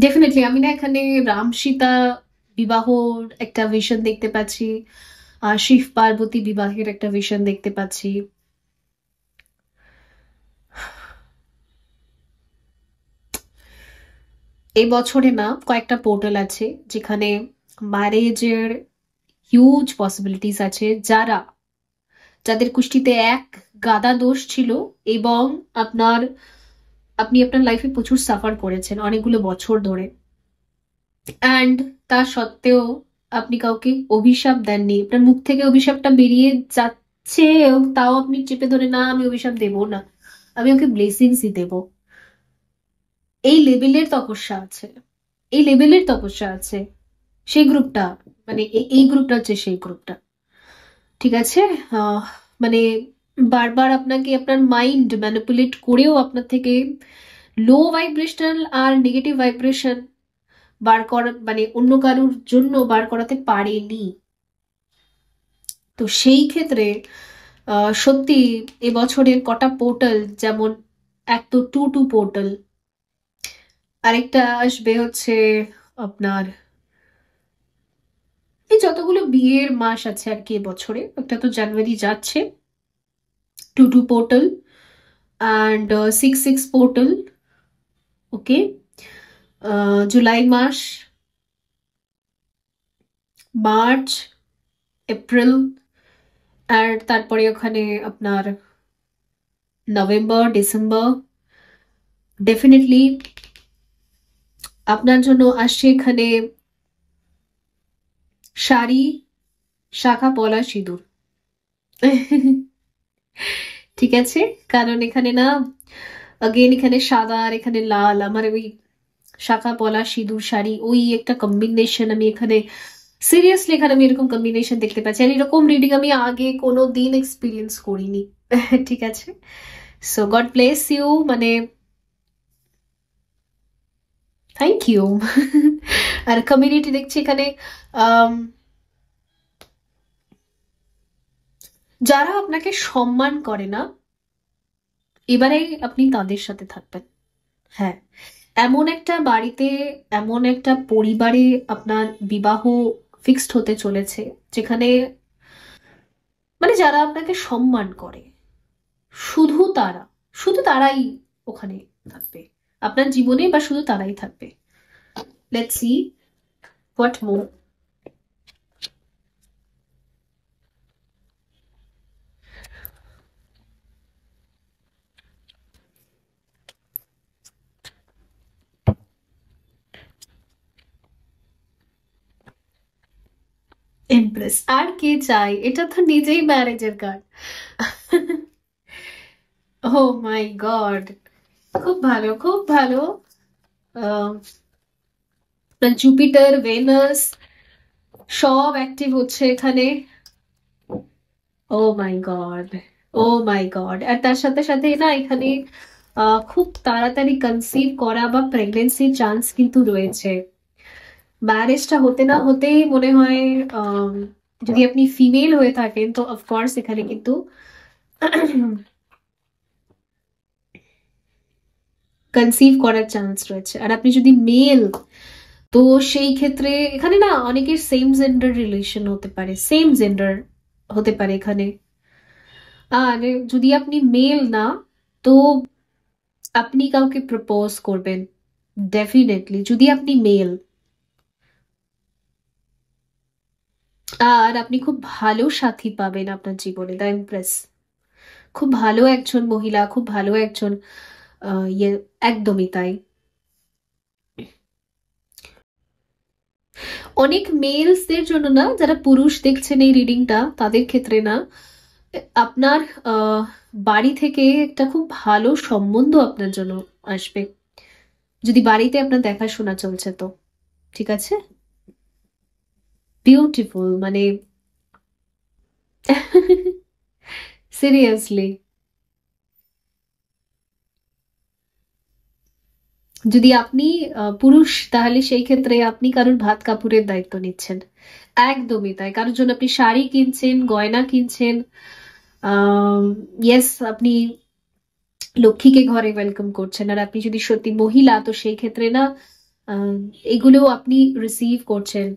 ডেফিনেটলি আমি না এখানে রাম সীতা বিবাহর একটা ভিশন দেখতে পাচ্ছি, আর শিব পার্বতী বিবাহের একটা ভিশন দেখতে পাচ্ছি। এই বছরে না কয়েকটা পোর্টাল আছে যেখানে ম্যারেজের হিউজ পসিবিলিটিস আছে। যাদের কুষ্টিতে এক গাদা দোষ ছিল, এবং আপনার আপনি আপনার লাইফে প্রচুর সাফার করেছেন অনেকগুলো বছর ধরে, অ্যান্ড তা সত্ত্বেও আপনি কাউকে অভিশাপ দেননি, আপনার মুখ থেকে অভিশাপটা বেরিয়ে যাচ্ছে, তাও আপনি চেপে ধরে, না আমি অভিশাপ দেবো না, আমি ওকে ব্লেসিংসই দেবো। এই লেভেলের তপস্যা আছে, এই লেভেলের তপস্যা আছে সেই গ্রুপটা, মানে এই গ্রুপটা হচ্ছে সেই গ্রুপটা। ঠিক আছে, আহ, মানে বারবার আপনাকে আপনার মাইন্ড ম্যানিপুলেট করেও আপনার থেকে লো ভাইব্রেশনাল আর নেগেটিভ ভাইব্রেশন বার করা, মানে অন্য কারোর জন্য বার করাতে পারেনি। তো সেই ক্ষেত্রে সত্যি এবছরের কটা পোর্টাল, যেমন এক তো টু টু পোর্টাল, আরেকটা আসবে হচ্ছে আপনার এই যতগুলো বিয়ের মাস আছে আর কি এবছরে, একটা তো জানুয়ারি যাচ্ছে, two two portal, and six six portal. Okay, July মাস, মার্চ, এপ্রিল, আর তারপরে ওখানে আপনার নভেম্বর, ডিসেম্বর। ডেফিনেটলি আপনার জন্য আসছে এখানে শাড়ি, শাখা পলা, সিঁদুর। ঠিক আছে, কারণ এখানে না, अगेन এখানে সাদা আর এখানে লাল, আমার ওই শাখা পলা সিঁদুর শাড়ি, ওই একটা কম্বিনেশন আমি এখানে, সিরিয়াসলি এখানে আমি এরকম কম্বিনেশন দেখতে পাচ্ছি, আর এরকম রিডিং আমি আগে কোনো দিন এক্সপিরিয়েন্স করিনি। ঠিক আছে, সো গড ব্লেস ইউ, মানে থ্যাংক ইউ। আর কমিউনিটি দেখছি এখানে, আম, যারা আপনাকে সম্মান করে না, এবারে আপনি তাদের সাথে থাকবেন। হ্যাঁ, এমন একটা বাড়িতে, এমন একটা পরিবারে আপনার বিবাহ ফিক্সড হতে চলেছে, যেখানে মানে যারা আপনাকে সম্মান করে, শুধু তারা, শুধু তারাই ওখানে থাকবে আপনার জীবনে, বা শুধু তারাই থাকবে। Let's see what more. Empress, আর কে চাই, এটা তো নিজেই ম্যারেজের কার্ড। ও মাই গড, খুব ভালো, খুব ভালো। জুপিটার, ভেনাস সব অ্যাক্টিভ হচ্ছে এখানে। ও মাই গড, ও মাই গড, আর তার সাথে সাথে না এখানে খুব তাড়াতাড়ি কনসিভ করা বা প্রেগনেন্সির চান্স কিন্তু রয়েছে। ম্যারেজটা হতে না হতেই মনে হয়, আম, যদি আপনি ফিমেল হয়ে থাকেন তো অফকোর্স এখানে কিন্তু কনসিভ করার চান্স রয়েছে, আর আপনি যদি মেল, তো সেই ক্ষেত্রে এখানে না অনেকের সেম জেন্ডার রিলেশন হতে পারে, সেম জেন্ডার হতে পারে এখানে। আর যদি আপনি মেল না, তো আপনি কাউকে প্রপোজ করবেন ডেফিনেটলি, যদি আপনি মেল, আর আপনি খুব ভালো সাথী পাবেন আপনার জীবনে, দ্য এমপ্রেস। খুব ভালো একজন মহিলা, খুব ভালো একজন ইয়ে, একদমই তাই। অনেক মেলসদের জন্য না, যারা পুরুষ দেখছেন এই রিডিংটা, তাদের ক্ষেত্রে না, আপনার আহ, বাড়ি থেকে একটা খুব ভালো সম্বন্ধ আপনার জন্য আসবে, যদি বাড়িতে আপনার দেখাশোনা চলছে তো। ঠিক আছে, বিউটিফুল মানে সিরিয়াসলি, যদি আপনি পুরুষ, তাহলে সেই ক্ষেত্রে আপনি কারোর ভাত কাপড়ের দায়িত্ব নিচ্ছেন। একদমই তাই, কারোর জন্য আপনি শাড়ি কিনছেন, গয়না কিনছেন। ইয়েস, আপনি লক্ষ্মীকে ঘরে ওয়েলকাম করছেন। আর আপনি যদি সত্যি মহিলা, তো সেই ক্ষেত্রে না আহ, এগুলো আপনি রিসিভ করছেন।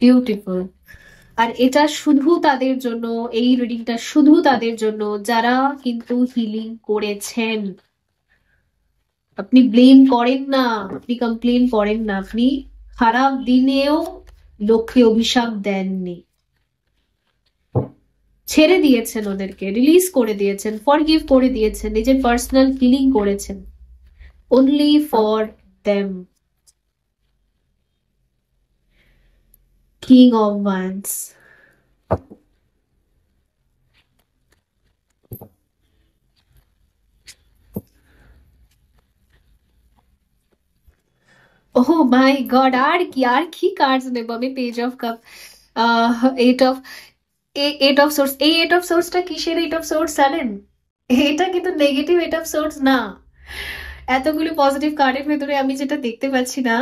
বিউটিফুল। আর এটা শুধু তাদের জন্য, এই রিডিংটা শুধু তাদের জন্য যারা কিন্তু হিলিং করেছেন। আপনি ব্লেম করেন না, আপনি কমপ্লেন করেন না, আপনি খারাপ দিনেও লক্ষ্যে অভিশাপ দেননি, ছেড়ে দিয়েছেন, ওদেরকে রিলিজ করে দিয়েছেন, ফরগিভ করে দিয়েছেন, নিজের পার্সোনাল হিলিং করেছেন, only for them. King of Wands. Oh my God, আর কি কার্ডস নেব আমি? Page of cup, eight of, eight of swords. এই এইট অফ সোর্সটা কিসের এইট অফ সোর্স জানেন? এটা কিন্তু নেগেটিভ এইট অফ সোর্স না। এতগুলো পজিটিভ কার্ডের ভেতরে আমি যেটা দেখতে পাচ্ছি না,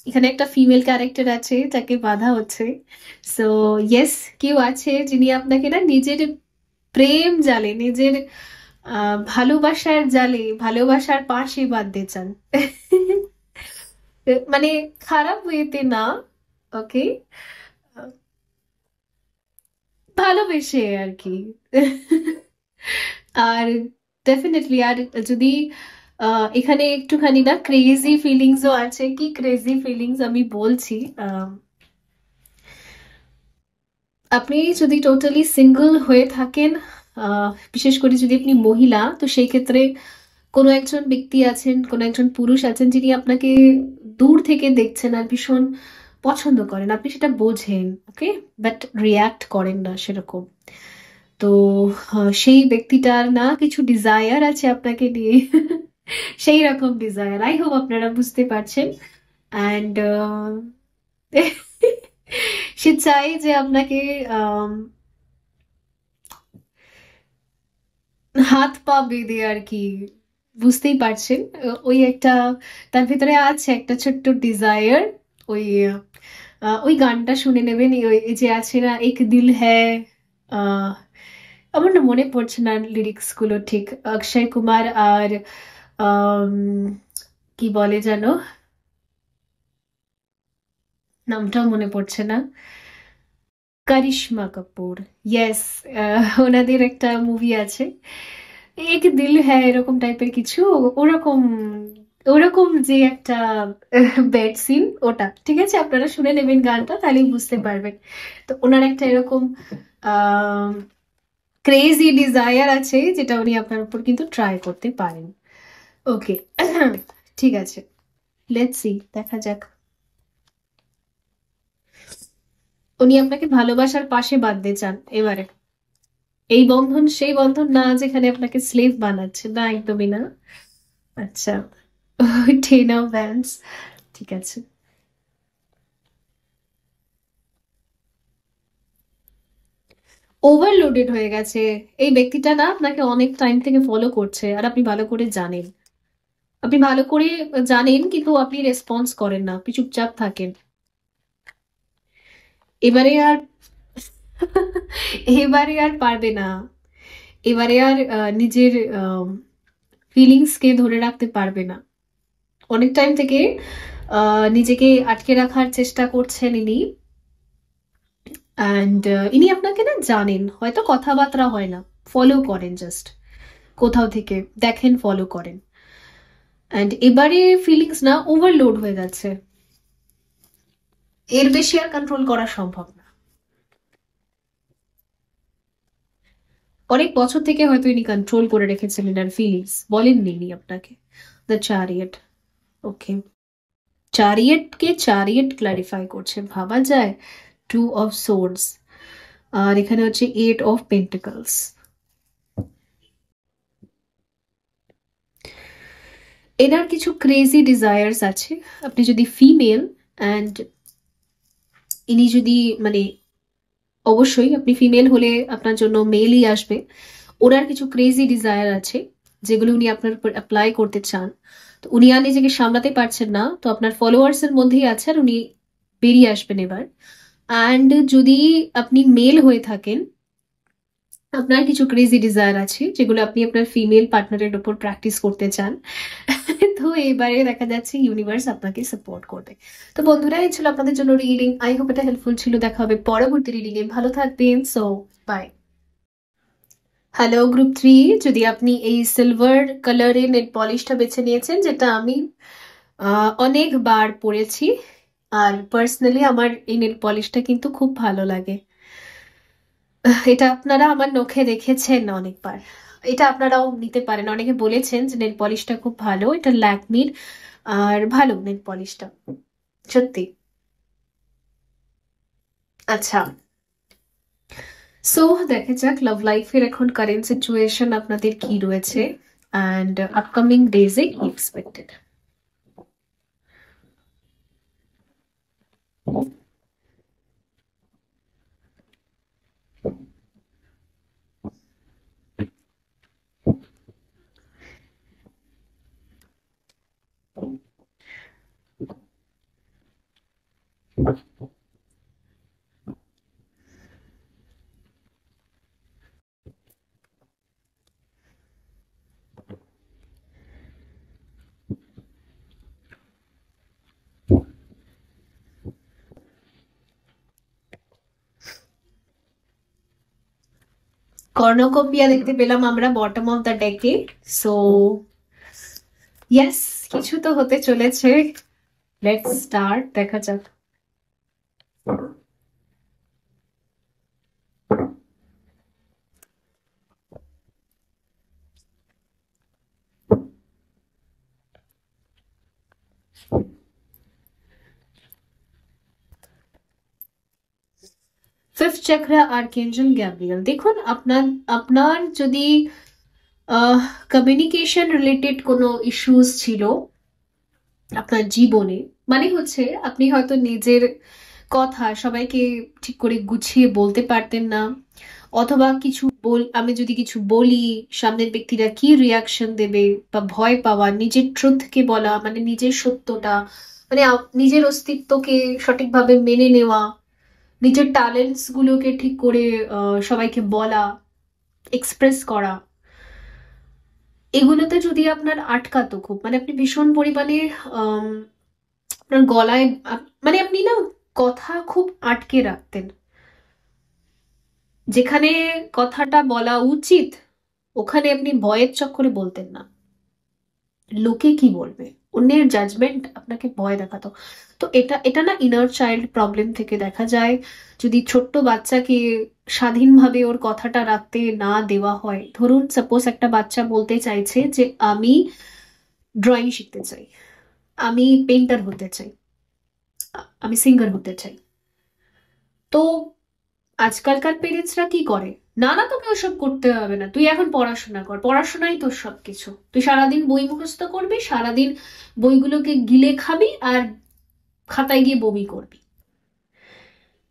এখানে একটা ফিমেল ক্যারেক্টার আছে যাকে বাধা হচ্ছে। সো ইয়েস, কেউ আছে যিনি আপনাকে না নিজের প্রেম জালে, নিজের ভালোবাসার জালে, ভালোবাসার পাশে বাঁধতে চান। মানে খারাপ ওয়েতে না, ওকে, ভালোবেসে আর কি। আর ডেফিনেটলি, আর যদি এখানে একটুখানি না ক্রেজি ফিলিংসও আছে। কি ক্রেজি ফিলিংস আমি বলছি, আপনি যদি টোটালি সিঙ্গল হয়ে থাকেন, বিশেষ করে যদি আপনি মহিলা, তো সেই ক্ষেত্রে কোনো একজন ব্যক্তি আছেন, কোনো একজন পুরুষ আছেন যিনি আপনাকে দূর থেকে দেখছেন আর ভীষণ পছন্দ করেন, আপনি সেটা বোঝেন, ওকে, বাট রিয়াক্ট করেন না সেরকম। তো সেই ব্যক্তিটার না কিছু ডিজায়ার আছে আপনাকে নিয়ে। সেই রকম ডিজায়ার, আই হোপ আপনারা বুঝতে পারছেন। অ্যান্ড সে চাই যে আপনাকে আম, হাত পা বেঁধে আর কি, বুঝতেই পারছেন। ওই একটা, তার ভিতরে আছে একটা ছোট্ট ডিজায়ার। ওই ওই গানটা শুনে নেবেন, ওই এই যে আছে না, এক দিল হ্যায়, আহ আমার না মনে পড়ছে না লিরিক্স গুলো ঠিক, অক্ষয় কুমার আর আম, কি বলে যেন, নামটাও মনে পড়ছে না, করিশ্মা কাপুর, ইয়েস, ওনাদের একটা মুভি আছে, এক দিল হ্যায় এরকম টাইপের কিছু, ওরকম, ওরকম যে একটা বেড সিন, ওটা ঠিক আছে, আপনারা শুনে নেবেন গানটা, তাহলেই বুঝতে পারবেন। তো ওনার একটা এরকম ক্রেজি ডিজায়ার আছে, যেটা উনি আপনার উপর কিন্তু ট্রাই করতে পারেন। ওকে, ঠিক আছে, লেটস সি, দেখা যাক। উনি আপনাকে ভালোবাসার পাশে বাঁধতে চান এবারে। এই বন্ধন সেই বন্ধন না যেখানে আপনাকে স্লেভ বানাচ্ছে, না, একদমই না। আচ্ছা, টেন অফ ভ্যান্স, ঠিক আছে। ওভারলোডেড হয়ে গেছে, এই ব্যক্তিটা না আপনাকে অনেক টাইম থেকে ফলো করছে, আর আপনি ভালো করে জানেন, আপনি ভালো করে জানেন, কিন্তু আপনি রেসপন্স করেন না, আপনি চুপচাপ থাকেন। এবারে আর এবারে আর পারবে না, এবারে আর নিজের ফিলিংস কে ধরে রাখতে পারবে না। অনেক টাইম থেকে নিজেকে আটকে রাখার চেষ্টা করছেন ইনি। অ্যান্ড ইনি আপনাকে না জানেন, হয়তো কথাবার্তা হয় না, ফলো করেন জাস্ট, কোথাও থেকে দেখেন, ফলো করেন। অ্যান্ড এবারে ফিলিংস না ওভারলোড হয়ে যাচ্ছে, এর বেশি আর কন্ট্রোল করা সম্ভব না। অনেক বছর থেকে হয়তো ইনি কন্ট্রোল করে রেখেছেন এনার ফিলিংস, বলেননি ইনি আপনাকে। The chariot. ওকে, চ্যারিয়েটকে চ্যারিয়েট ক্লারিফাই করছে, ভাবা যায়। টু অফ সোর্ডস, আর এখানে হচ্ছে 8 অফ পেন্টিকলস। এনার কিছু ক্রেজি ডিজায়ার্স আছে। আপনি যদি ফিমেল অ্যান্ড ইনি যদি মানে, অবশ্যই আপনি ফিমেল হলে আপনার জন্য মেলই আসবে। ওনার কিছু ক্রেজি ডিজায়ার আছে যেগুলো উনি আপনার উপর অ্যাপ্লাই করতে চান। তো উনি আর নিজেকে সামলাতে পারছেন না, তো আপনার ফলোয়ার্স এর মধ্যেই আছে, আর উনি বেরিয়ে আসবেন এবার। অ্যান্ড যদি আপনি মেল হয়ে থাকেন, আপনার কিছু ক্রেজি ডিজায়ার আছে যেগুলো আপনি আপনার ফিমেল পার্টনারের উপর প্র্যাকটিস করতে চান। তো এবারে দেখা যাচ্ছে ইউনিভার্স আপনাকে সাপোর্ট করবে। তো বন্ধুরা, এই ছিল আপনাদের জন্য রিডিং। আই হোপ এটা হেল্পফুল ছিল। দেখা হবে পরবর্তী রিডিং এ। ভালো থাকবেন। So by. হ্যালো গ্রুপ 3, যদি আপনি এই সিলভার কালারের নেল পলিশটা বেছে নিয়েছেন, যেটা আমি অনেকবার পরেছি, আর পার্সোনালি আমার এই নেল পলিশটা কিন্তু খুব ভালো লাগে। এটা আপনারা আমার নখে দেখেছেন অনেকবার। এটা আপনারাও নিতে পারেন। অনেকে বলেছেন যে নেল পলিশটা খুব ভালো, এটা ল্যাকমির, আর ভালো নেল পলিশটা সত্যি। আচ্ছা, সো দেখা যাক লাভ লাইফের এখন কারেন্ট সিচুয়েশন আপনাদের কি রয়েছে, অ্যান্ড আপকামিং ডেজে কি এক্সপেক্টেড। কর্ণকপিয়া দেখতে পেলাম আমরা বটম অফ দ্য ডেকে। সো ইয়েস, কিছু তো হতে চলেছে। লেটস স্টার্ট, দেখা যাক। Fifth chakra আর্কেঞ্জেল Gabriel. দেখুন, আপনার আপনার যদি কমিউনিকেশন রিলেটেড কোনো ইস্যুস ছিল আপনার জীবনে, মানে হচ্ছে আপনি হয়তো নিজের কথা সবাইকে ঠিক করে গুছিয়ে বলতে পারতেন না, অথবা কিছু আমি যদি কিছু বলি সামনের ব্যক্তিরা কি রিয়াকশন দেবে, বা ভয় পাওয়া, নিজের ট্রুথকে বলা মানে নিজের সত্যটা, মানে নিজের অস্তিত্বকে সঠিকভাবে মেনে নেওয়া, নিজের ট্যালেন্টস গুলোকে ঠিক করে সবাইকে বলা, এক্সপ্রেস করা, এগুলোতে যদি আপনার আটকাতো খুব, মানে আপনি ভীষণ পরিমাণে আপনার গলায় মানে আপনি না কথা খুব আটকে রাখতেন, যেখানে কথাটা বলা উচিত ওখানে আপনি ভয়ের চক্করে বলতেন না। লোকে কি বলবে, অন্যের জাজমেন্ট আপনাকে ভয় দেখাতো। তো এটা এটা না ইনার চাইল্ড প্রবলেম থেকে দেখা যায়। যদি ছোট্ট বাচ্চাকে স্বাধীনভাবে ওর কথাটা রাখতে না দেওয়া হয়, ধরুন সাপোজ একটা বাচ্চা বলতে চাইছে যে আমি ড্রয়িং শিখতে চাই, আমি পেন্টার হতে চাই, আমি সিঙ্গার হতে চাই, তো আজকালকার পেরেন্টসরা কি করে, না না তোকে ওসব করতে হবে না, তুই এখন পড়াশোনা কর, পড়াশোনাই তোর সবকিছু, তুই সারাদিন বই মুখস্থ করবি, সারাদিন বইগুলোকে গিলে খাবি, আর খাতায় গিয়ে বমি করবি।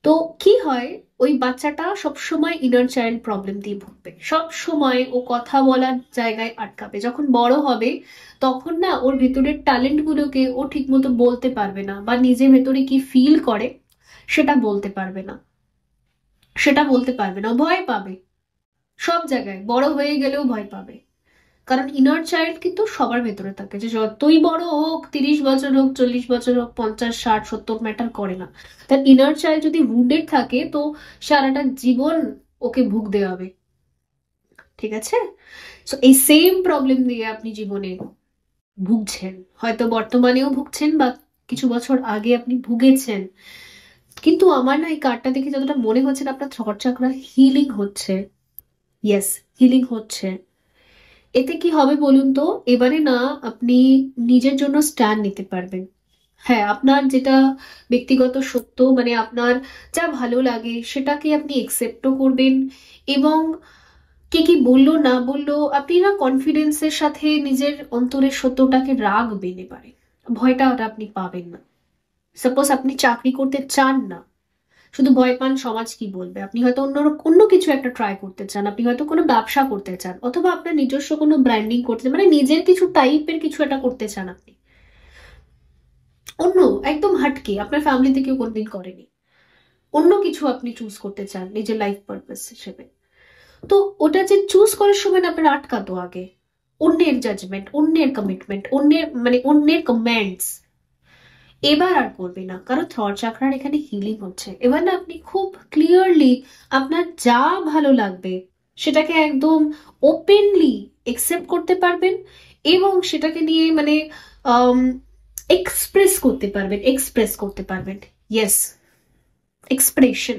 তো কি হয়, ওই বাচ্চাটা সবসময় ইনার চাইল্ড প্রবলেম দিয়ে ভুগবে, সব সময় ও কথা বলার জায়গায় আটকাবে। যখন বড় হবে তখন না ওর ভেতরের ট্যালেন্ট গুলোকে ও ঠিক মতো বলতে পারবে না, বা নিজের ভেতরে কি ফিল করে সেটা বলতে পারবে না, ও ভয় পাবে। সব জায়গায় বড় হয়ে গেলেও ভয় পাবে, কারণ ইনার চাইল্ড কিন্তু সবার ভেতরে থাকে, যে যতই বড় হোক, 30 বছর হোক, 40 বছর হোক, 50, 60, 70 ম্যাটার করে না। তার ইনার চাইল্ড যদি উন্ডেড থাকে তো সারাটা জীবন ওকে ভুগতে হবে। ঠিক আছে, তো এই সেম প্রবলেম দিয়ে আপনি জীবনে ভুগছেন, হয়তো বর্তমানেও ভুগছেন, বা কিছু বছর আগে আপনি ভুগেছেন। কিন্তু আমার না এই কার্ডটা দেখে যতটা মনে হচ্ছে না আপনার থট চাকরা হিলিং হচ্ছে। ইয়েস, হিলিং হচ্ছে। এতে কি হবে বলুন তো, এবারে না আপনি নিজের জন্য স্ট্যান্ড নিতে পারবেন। হ্যাঁ, আপনার যেটা ব্যক্তিগত সত্য, মানে আপনার যা ভালো লাগে সেটাকে আপনি একসেপ্টও করবেন, এবং কে কি বললো না বললো আপনি না কনফিডেন্সের সাথে নিজের অন্তরের সত্যটাকে রাখবেন। এবারে ভয়টা ওটা আপনি পাবেন না। সাপোজ আপনি চাকরি করতে চান না, শুধু ভয় পান সমাজ কি বলবে, আপনি হয়তো অন্য কিছু একটা ট্রাই করতে চান, আপনি হয়তো কোনো ব্যবসা করতে চান, অথবা আপনার নিজস্ব কোনো ব্র্যান্ডিং করতে চান, মানে নিজের কিছু টাইপের কিছু একটা করতে চান আপনি, অন্য একদম হাটকে, আপনার ফ্যামিলিতে কেউ কোনোদিন করেনি, অন্য কিছু আপনি চুজ করতে চান নিজের লাইফ পারপাস হিসেবে। তো ওটা যে চুজ করার সময় না আপনার আটকাতো আগে অন্যের জাজমেন্ট, অন্যের কমিটমেন্ট, অন্যের মানে অন্যের কমেন্টস। এবার আর করবে না, কারণ থট চাকরার এখানে হিলিং হচ্ছে। এবার না আপনি খুব ক্লিয়ারলি আপনার যা ভালো লাগবে সেটাকে একদম ওপেনলি একসেপ্ট করতে পারবেন, এবং সেটাকে নিয়ে মানে এক্সপ্রেস করতে পারবেন। ইয়েস, এক্সপ্রেশন,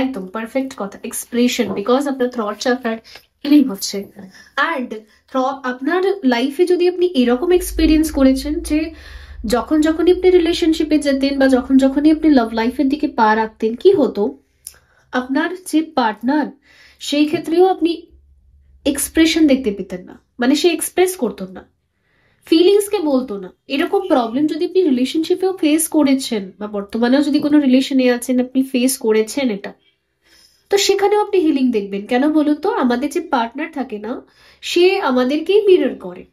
একদম পারফেক্ট কথা, এক্সপ্রেশন, বিকজ আপনার থ্রট চাকরার হিলিং হচ্ছে। অ্যান্ড আপনার লাইফে যদি আপনি এরকম এক্সপিরিয়েন্স করেছেন যে যখনই আপনি রিলেশনশিপে যেতেন বা যখনই আপনি লাভ লাইফের দিকে পা রাখতেন, কি হতো, আপনার যে পার্টনার সেই ক্ষেত্রেও আপনি এক্সপ্রেশন দেখতে পেতেন না, মানে সে এক্সপ্রেস করতো না, ফিলিংস কে বলতো না। এরকম প্রবলেম যদি আপনি রিলেশনশিপেও ফেস করেছেন, বা বর্তমানেও যদি কোনো রিলেশনে আছেন আপনি ফেস করেছেন এটা, তো সেখানেও আপনি হিলিং দেখবেন। কেন বলুন তো, আমাদের যে পার্টনার থাকে না, সে আমাদেরকেই মিরর করে,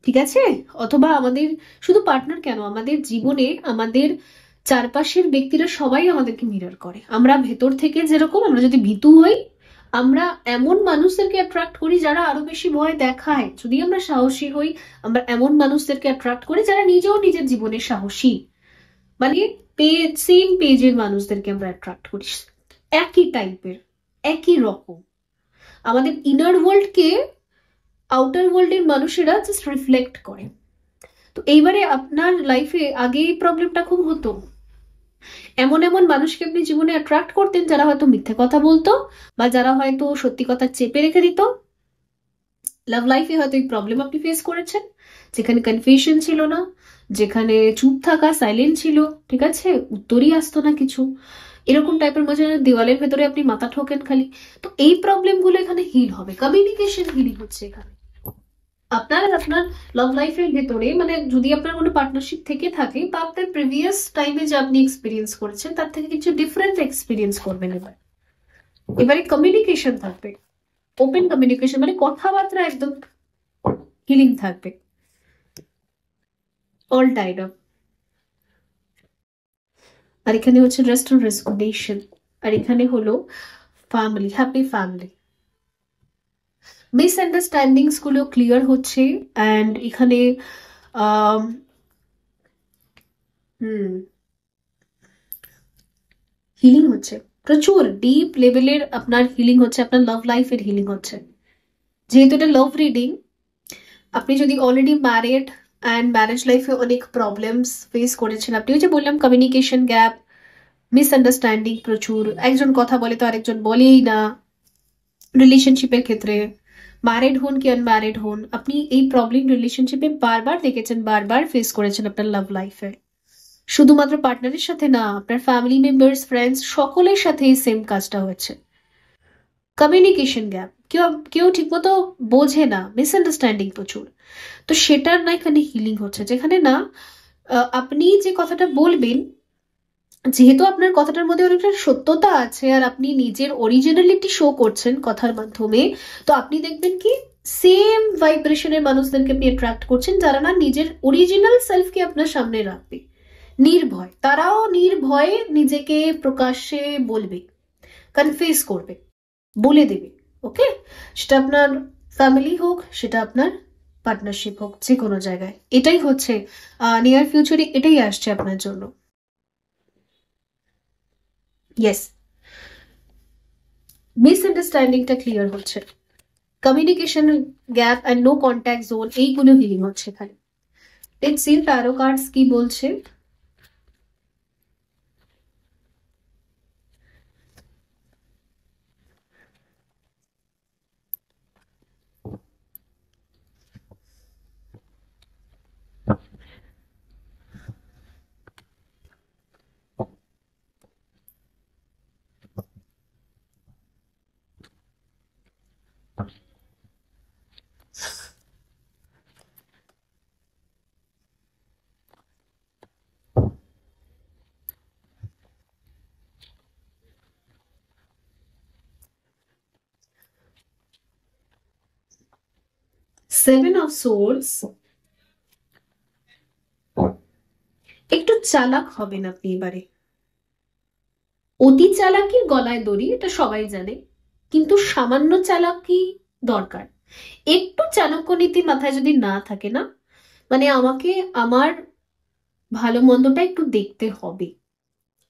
ঠিক আছে? অথবা আমাদের শুধু পার্টনার কেন, আমাদের জীবনে আমাদের চারপাশের ব্যক্তিরা সবাই আমাদেরকে মিরর করে। আমরা ভেতর থেকে যেরকম, আমরা যদি ভীতু হই, আমরা এমন মানুষদেরকে অ্যাট্রাক্ট করি যারা আরো বেশি ভয় দেখায়। যদি আমরা সাহসী হই, আমরা এমন মানুষদেরকে অ্যাট্রাক্ট করি যারা নিজেও নিজের জীবনে সাহসী, মানে সেম পেজের মানুষদেরকে আমরা অ্যাট্রাক্ট করি, একই টাইপের, একই রকম। আমাদের ইনার ওয়ার্ল্ডকে আউটার ওয়ার্ল্ডের মানুষেরা জাস্ট রিফ্লেক্ট করে। তো এইবারে আপনার লাইফে আগে এই প্রবলেমটা খুব হতো, এমন এমন মানুষকে আপনি জীবনে অ্যাট্রাক্ট করতেন যারা হয়তো মিথ্যে কথা বলতো, বা যারা হয়তো সত্যি কথা চেপে রেখে দিত। লাভ লাইফে হয়তো এই প্রবলেম আপনি ফেস করেছেন, যেখানে কনফিউশন ছিল না, যেখানে চুপ থাকা, সাইলেন্ট ছিল, ঠিক আছে, উত্তরই আসতো না কিছু, এরকম টাইপের মধ্যে দেওয়ালের ভেতরে আপনি মাথা ঠোকেন খালি। তো এই প্রবলেম গুলো এখানে হিল হবে, কমিউনিকেশন হিলিং হচ্ছে এখানে। আপনার আর আপনার লাভ লাইফের ভেতরে, মানে যদি আপনার কোনো পার্টনারশিপ থেকে থাকে, বা আপনার প্রিভিয়াস টাইমে যে আপনি এক্সপিরিয়েন্স করেছেন তার থেকে কিছু ডিফারেন্ট এক্সপিরিয়েন্স করবেন। এবারে কমিউনিকেশন থাকবে, ওপেন কমিউনিকেশন, মানে কথাবার্তা একদম হিলিং থাকবে, অল টাইড আপ। আর এখানে হচ্ছে রেস্ট অন রেসিগনেশন, আর এখানে হলো ফ্যামিলি, হ্যাপি ফ্যামিলি। মিসআন্ডারস্ট্যান্ডিংস গুলো ক্লিয়ার হচ্ছে, অ্যান্ড এখানে আহ হিলিং হচ্ছে, প্রচুর ডিপ লেভেলের আপনার হিলিং হচ্ছে, আপনার লাভ লাইফের হিলিং হচ্ছে। যেহেতু এটা লাভ রিডিং, আপনি যদি অলরেডি ম্যারিড অ্যান্ড ম্যারেজ লাইফে অনেক প্রবলেমস ফেস করেছেন, আপনি ওই যে বললাম কমিউনিকেশন গ্যাপ, মিসআন্ডারস্ট্যান্ডিং প্রচুর, একজন কথা বলে তো আরেকজন বলেই না, রিলেশনশিপের ক্ষেত্রে ম্যারিড হন কি আনম্যারিড হন, আপনি এই প্রবলেম রিলেশনশিপে বারবার দেখেছেন, বারবার ফেস করেছেন আপনার লাভ লাইফে। শুধুমাত্র পার্টনারের সাথে না, আপনার ফ্যামিলি মেম্বার্স, ফ্রেন্ডস, সকলের সাথে এই সেম কাজটা হয়েছে। কমিউনিকেশন গ্যাপ, কেউ কেউ ঠিকমতো বোঝে না, মিসআন্ডারস্ট্যান্ডিং প্রচুর। তো সেটার না এখানে হিলিং হচ্ছে, যেখানে না আপনি যে কথাটা বলবেন, যেহেতু আপনার কথাটার মধ্যে অনেকটা সত্যতা আছে, আর আপনি নিজের অরিজিনালিটি শো করছেন কথার মাধ্যমে, তো আপনি দেখবেন কি সেম ভাইব্রেশনের মানুষদেরকে আপনি অ্যাট্রাক্ট করছেন, যারা না নিজের অরিজিনাল সেলফকে আপনার সামনে রাখবে, নির্ভয়, তারাও নির্ভয়ে নিজেকে প্রকাশ্যে বলবে, কনফেস করবে, বলে দেবে। ওকে, সেটা আপনার ফ্যামিলি হোক, সেটা আপনার পার্টনারশিপ হোক, যে কোনো জায়গায় এটাই হচ্ছে নিয়ার ফিউচারে এটাই আসছে আপনার জন্য। ইয়েস, মিসআন্ডারস্ট্যান্ডিংটা ক্লিয়ার হচ্ছে, communication gap and no contact zone, এইগুলো হিলিং হচ্ছে এখানে। লেটস সি ট্যারো কার্ডস কি বলছে। সেভেন অফ সোর্স, একটু চালাক হবেন আপনি এবারে। অতি চালাকির গলায় দড়ি, এটা সবাই জানে, কিন্তু সামান্য চালাকি দরকার। একটু চাণক্য নীতি মাথায় যদি না থাকে না, মানে আমাকে আমার ভালো মন্দটা একটু দেখতে হবে,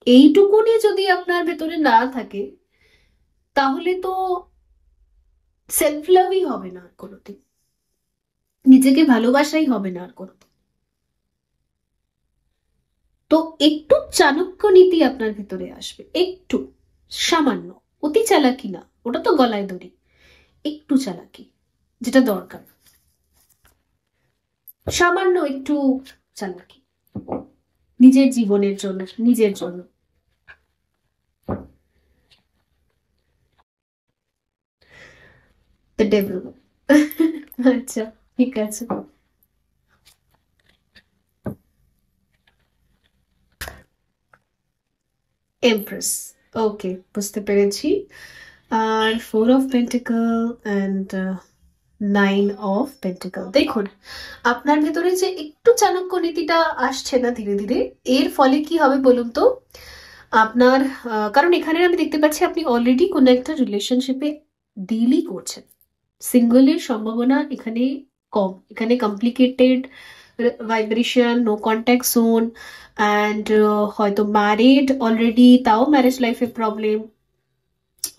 এইটুকুনি যদি আপনার ভেতরে না থাকে, তাহলে তো সেলফ লাভই হবে না আর কোনোদিন, নিজেকে ভালোবাসাই হবে না আর কোনোদিন। তো একটু চাণক্য নীতি আপনার ভেতরে আসবে, একটু, সামান্য, অতি চালাকি না, ওটা তো গলায় দড়ি, একটু চালাকি যেটা দরকার, সামান্য একটু চালাকি নিজের জীবনের জন্য, নিজের জন্য। The devil. আচ্ছা, ঠিক আছে। এমপ্রেস, ওকে, বুঝতে পেরেছি। আর four of pentacle and nine of pentacle. দেখুন, আপনার ভেতরে যে একটু চাণক্য নীতিটা আসছে না ধীরে ধীরে, এর ফলে কি হবে বলুন তো, আপনার কারণ এখানে আমি দেখতে পাচ্ছি আপনি অলরেডি কোনো একটা রিলেশনশিপে ডিলই করছেন, সিঙ্গলের সম্ভাবনা এখানে কম, এখানে complicated vibration, no contact zone, and হয়তো ম্যারিড অলরেডি, তাও ম্যারেজ লাইফে প্রবলেম,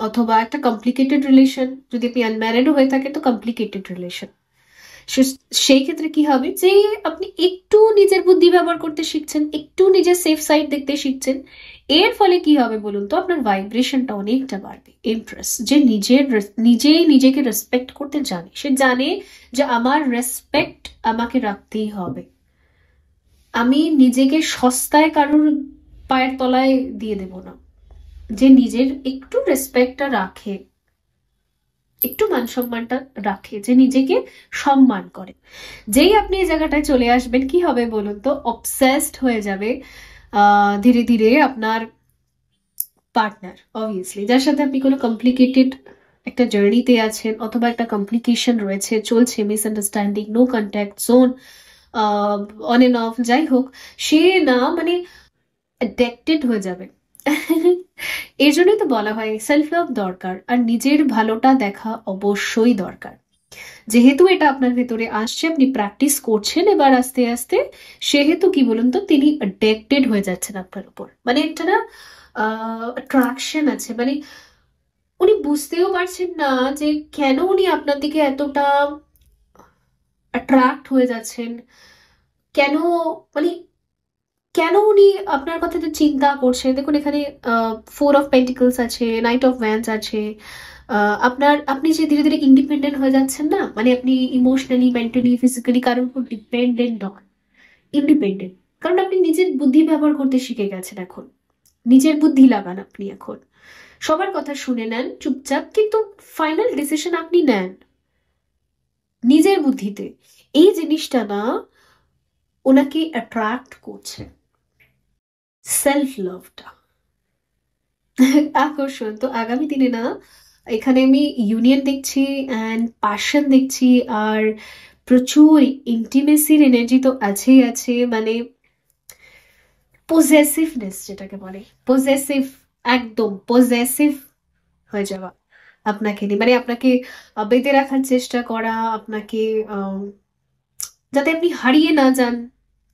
অথবা একটা কমপ্লিকেটেড রিলেশন, যদি আপনি আনম্যারিডও হয়ে থাকে তো কমপ্লিকেটেড রিলেশন। সেই ক্ষেত্রে কি হবে যে আপনি একটু নিজের বুদ্ধি ব্যবহার করতে শিখছেন, একটু নিজের সেফ সাইড দেখতে শিখছেন, এর ফলে কি হবে বলুন তো, আপনার ভাইব্রেশনটা অনেকটা বাড়বে। ইমপ্রেস যে নিজেই নিজেকে রেসপেক্ট করতে জানে, সে জানে যে আমার রেসপেক্ট আমাকে রাখতেই হবে, আমি নিজেকে সস্তায় কারোর পায়ের তলায় দিয়ে দেব না। যে নিজের একটু রেসপেক্টটা রাখে, একটু মান সম্মানটা রাখে, যে নিজেকে সম্মান করে, যেই আপনি এই জায়গাটায় চলে আসবেন কি হবে বলুন তো, অবসেসড হয়ে যাবে ধীরে ধীরে আপনার পার্টনার, অবভিয়াসলি, যার সাথে আপনি কোনো কমপ্লিকেটেড একটা জার্নিতে আছেন, অথবা একটা কমপ্লিকেশন রয়েছে, চলছে, misunderstanding, no contact zone, on and off, যাই হোক, সে না মানে অ্যাডিক্টেড হয়ে যাবে। এর জন্যই তো বলা হয় সেলফ লাভ দরকার, আর নিজের ভালোটা দেখা অবশ্যই দরকার। যেহেতু এটা আপনার ভেতরে আসছে, আপনি প্র্যাকটিস করছেন এবার আস্তে আস্তে, সেহেতু কি বলুন তো, তিনি অ্যাডিক্টেড হয়ে যাচ্ছেন আপনার উপর, মানে একটা না অ্যাট্রাকশন আছে, মানে উনি বুঝতেও পারছেন না যে কেন উনি আপনার দিকে এতটা অ্যাট্রাক্ট হয়ে যাচ্ছেন, কেন, মানে কেন উনি আপনার কথা যে চিন্তা করছে। দেখুন এখানে ফোর অফ পেন্টিকলস আছে, নাইট অফ ভ্যান্স আছে, আপনি যে ধীরে ধীরে ইন্ডিপেন্ডেন্ট হয়ে যাচ্ছেন না, মানে আপনি ইমোশনালি, মেন্টালি, ফিজিক্যালি কারোর উপর ডিপেন্ডেন্ট নন, ইন্ডিপেন্ডেন্ট, কারণ আপনি নিজের বুদ্ধি ব্যবহার করতে শিখে গেছেন এখন, নিজের বুদ্ধি লাগান আপনি এখন, সবার কথা শুনে নেন চুপচাপ, কিন্তু ফাইনাল ডিসিশন আপনি নেন নিজের বুদ্ধিতে। এই জিনিসটা না ওনাকে অ্যাট্রাক্ট করছে, সেলফ লাভটা, আকর্ষণ। তো আগামী দিনে না এখানে আমি ইউনিয়ন দেখছি অ্যান্ড প্যাশন দেখছি, আর প্রচুর ইন্টিমেসির এনার্জি তো আছেই আছে, মানে পজেসিভনেস যেটাকে বলে, পজেসিভ, একদম পজেসিভ হয়ে যাওয়া আপনাকে নিয়ে, মানে আপনাকে বেঁধে রাখার চেষ্টা করা, আপনাকে যাতে আপনি হারিয়ে না যান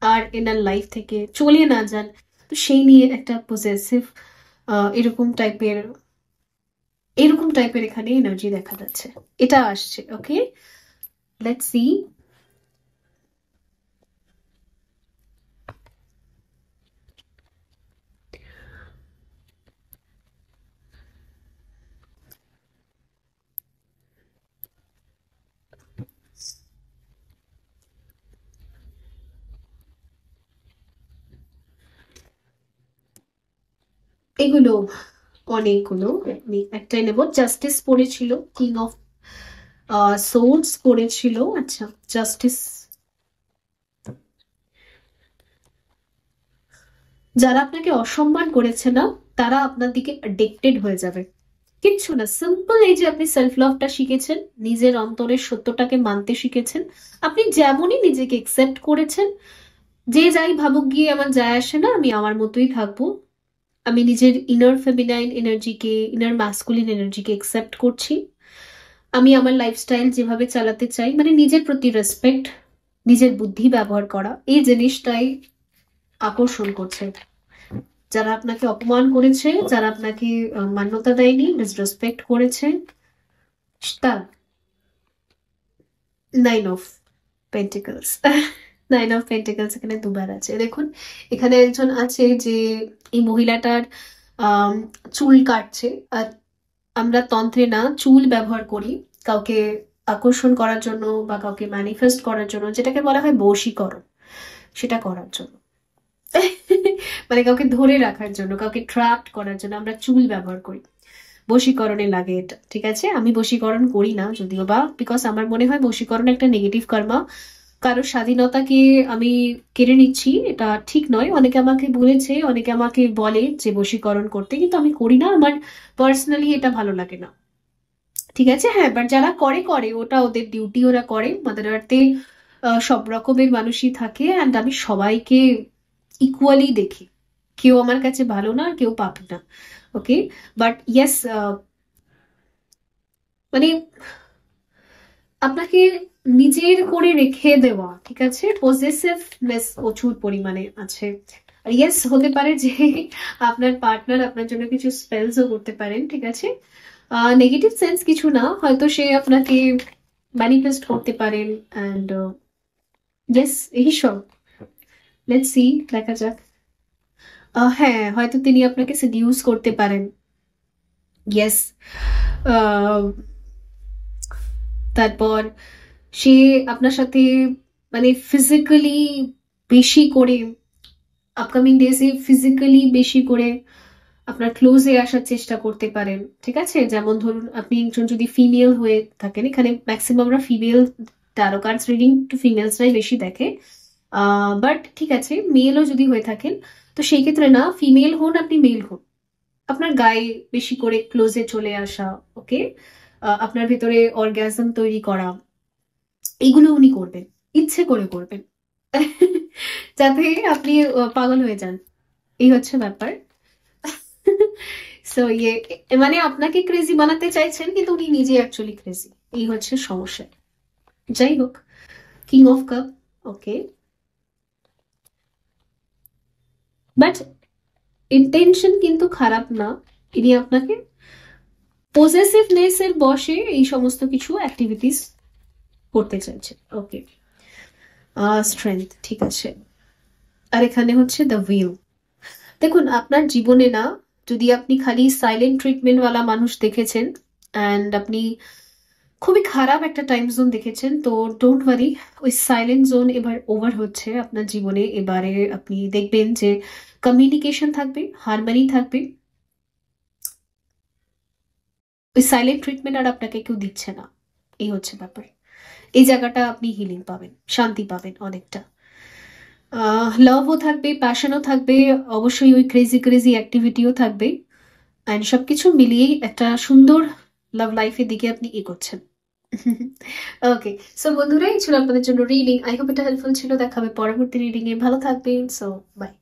আর এনার লাইফ থেকে চলে না যান, তো সেই নিয়ে একটা পজেসিভ এরকম টাইপের, এরকম টাইপের এখানে এনার্জি দেখা যাচ্ছে, এটা আসছে। ওকে, লেটস সি। এগুলো অনেকগুলো, আমি একটাই নেব। জাস্টিস পড়েছিল, কিং অফ সোর্স পড়েছিল, আচ্ছা জাস্টিস। যারা আপনাকে অসম্মান করেছে না, তারা আপনার দিকে অ্যাডিক্টেড হয়ে যাবে, কিচ্ছু না, সিম্পল এই যে আপনি সেলফ লাভটা শিখেছেন, নিজের অন্তরের সত্যটাকে মানতে শিখেছেন, আপনি যেমনই নিজেকে একসেপ্ট করেছেন, যে যাই ভাবুক গিয়ে আমার যায় আসে না, আমি আমার মতোই থাকবো, আমি নিজের ইনার ফেমিনাইন এনার্জিকে, ইনার ম্যাসকুলিন এনার্জিকে একসেপ্ট করছি, আমি আমার লাইফস্টাইল যেভাবে চালাতে চাই, মানে নিজের প্রতি রেসপেক্ট, নিজের বুদ্ধি ব্যবহার করা, এই জিনিসটাই আকর্ষণ করছে। যারা আপনাকে অপমান করেছে, যারা আপনাকে মান্যতা দেয়নি, ডিসরেসপেক্ট করেছে, তারা 9 অফ পেন্টিকলস। 9 অফ পেন্টিকলস এখানে দুবার আছে, দেখুন এখানে একজন আছে যে এই মহিলাটার আম, চুল কাটছে, আর আমরা তন্ত্রে না চুল ব্যবহার করি কাউকে আকর্ষণ করার জন্য বা কাউকে ম্যানিফেস্ট করার জন্য, যেটাকে বলা হয় বশীকরণ, সেটা করার জন্য। মানে কাউকে ধরে রাখার জন্য, কাউকে ট্র্যাপড করার জন্য আমরা চুল ব্যবহার করি, বশীকরণে লাগে এটা, ঠিক আছে? আমি বশীকরণ করি না যদিও বা, বিকজ আমার মনে হয় বশীকরণ একটা নেগেটিভ কর্মা, কারোর স্বাধীনতাকে আমি কেড়ে নিচ্ছি, এটা ঠিক নয়। অনেকে আমাকে বলেছে, অনেকে আমাকে বলে যে বশীকরণ করতে, কিন্তু আমি করি না, আমার পার্সোনালি এটা ভালো লাগে না, ঠিক আছে? হ্যাঁ, বাট যারা করে করে, ওটা ওদের ডিউটি, ওরা করে। মাদার আর্থে সব রকমের মানুষই থাকে, অ্যান্ড আমি সবাইকে ইকুয়ালি দেখি, কেউ আমার কাছে ভালো না, আর কেউ পাপি না, ওকে? বাট ইয়েস, মানে আপনাকে নিজের করে রেখে দেওয়া, ঠিক আছে, পজেসিভনেস প্রচুর পরিমাণে আছে। আর ইয়েস, হতে পারে যে আপনার পার্টনার আপনার জন্য কিছু স্পেলসও করতে পারেন, ঠিক আছে? নেগেটিভ সেন্স কিছু না, হয়তো সে আপনাকে ম্যানিফেস্ট করতে পারেন, অ্যান্ড ইয়েস, এই সব। লেটস সি, দেখা যাক। হ্যাঁ, হয়তো তিনি আপনাকে সেডিউস করতে পারেন, ইয়েস। তারপর সে আপনার সাথে মানে ফিজিক্যালি বেশি করে, আপকামিং ডেজে ফিজিক্যালি বেশি করে আপনার ক্লোজে আসার চেষ্টা করতে পারেন, ঠিক আছে? যেমন ধরুন আপনি একজন যদি ফিমেল হয়ে থাকেন, এখানে ম্যাক্সিমাম আমরা female tarot cards reading to ফিমেলসরাই বেশি দেখে, বাট ঠিক আছে, মেলও যদি হয়ে থাকেন, তো সেই ক্ষেত্রে না, ফিমেল হন আপনি মেল হন, আপনার গায়ে বেশি করে ক্লোজে চলে আসা, ওকে, আপনার ভেতরে অর্গাজম তৈরি করা, এগুলো উনি করবেন, ইচ্ছে করে করবেন। যাতে আপনি পাগল হয়ে যান, এই হচ্ছে ব্যাপার। সো ইয়ে, মানে আপনাকে ক্রেজি বানাতে চাইছেন, কিন্তু উনি নিজে অ্যাকচুয়ালি ক্রেজি, এই হচ্ছে সমস্যা। যাই হোক, king of cup, okay, but intention কিন্তু খারাপ না, ইনি আপনাকে পজেসিভনেস এর বশে এই সমস্ত কিছু অ্যাক্টিভিটিস করতে চাইছেন, ওকে। স্ট্রেংথ, ঠিক আছে। আর এখানে হচ্ছে দ্য হুইল। দেখুন আপনার জীবনে না, যদি আপনি খালি সাইলেন্ট ট্রিটমেন্ট ওয়ালা মানুষ দেখেছেন, অ্যান্ড আপনি খুবই খারাপ একটা টাইম জোন দেখেছেন, তো ডোন্ট ওয়ারি, ওই সাইলেন্ট জোন এবার ওভার হচ্ছে আপনার জীবনে। এবারে আপনি দেখবেন যে কমিউনিকেশন থাকবে, হারমোনি থাকবে, ওই সাইলেন্ট ট্রিটমেন্ট আর আপনাকে কেউ দিচ্ছে না, এই হচ্ছে ব্যাপার। এই জায়গাটা আপনি হিলিং পাবেন, শান্তি পাবেন অনেকটা, লাভও থাকবে, প্যাশনও থাকবে, অবশ্যই ওই ক্রেজি ক্রেজি অ্যাক্টিভিটিও থাকবে, অ্যান্ড সবকিছু মিলিয়েই একটা সুন্দর লাভ লাইফের দিকে আপনি এগোচ্ছেন। ওকে, সো বন্ধুরা, এই ছিল আপনাদের জন্য রিডিং। আই হোপ এটা হেল্পফুল ছিল। দেখা হবে পরবর্তী রিডিং এ, ভালো থাকবেন। So by.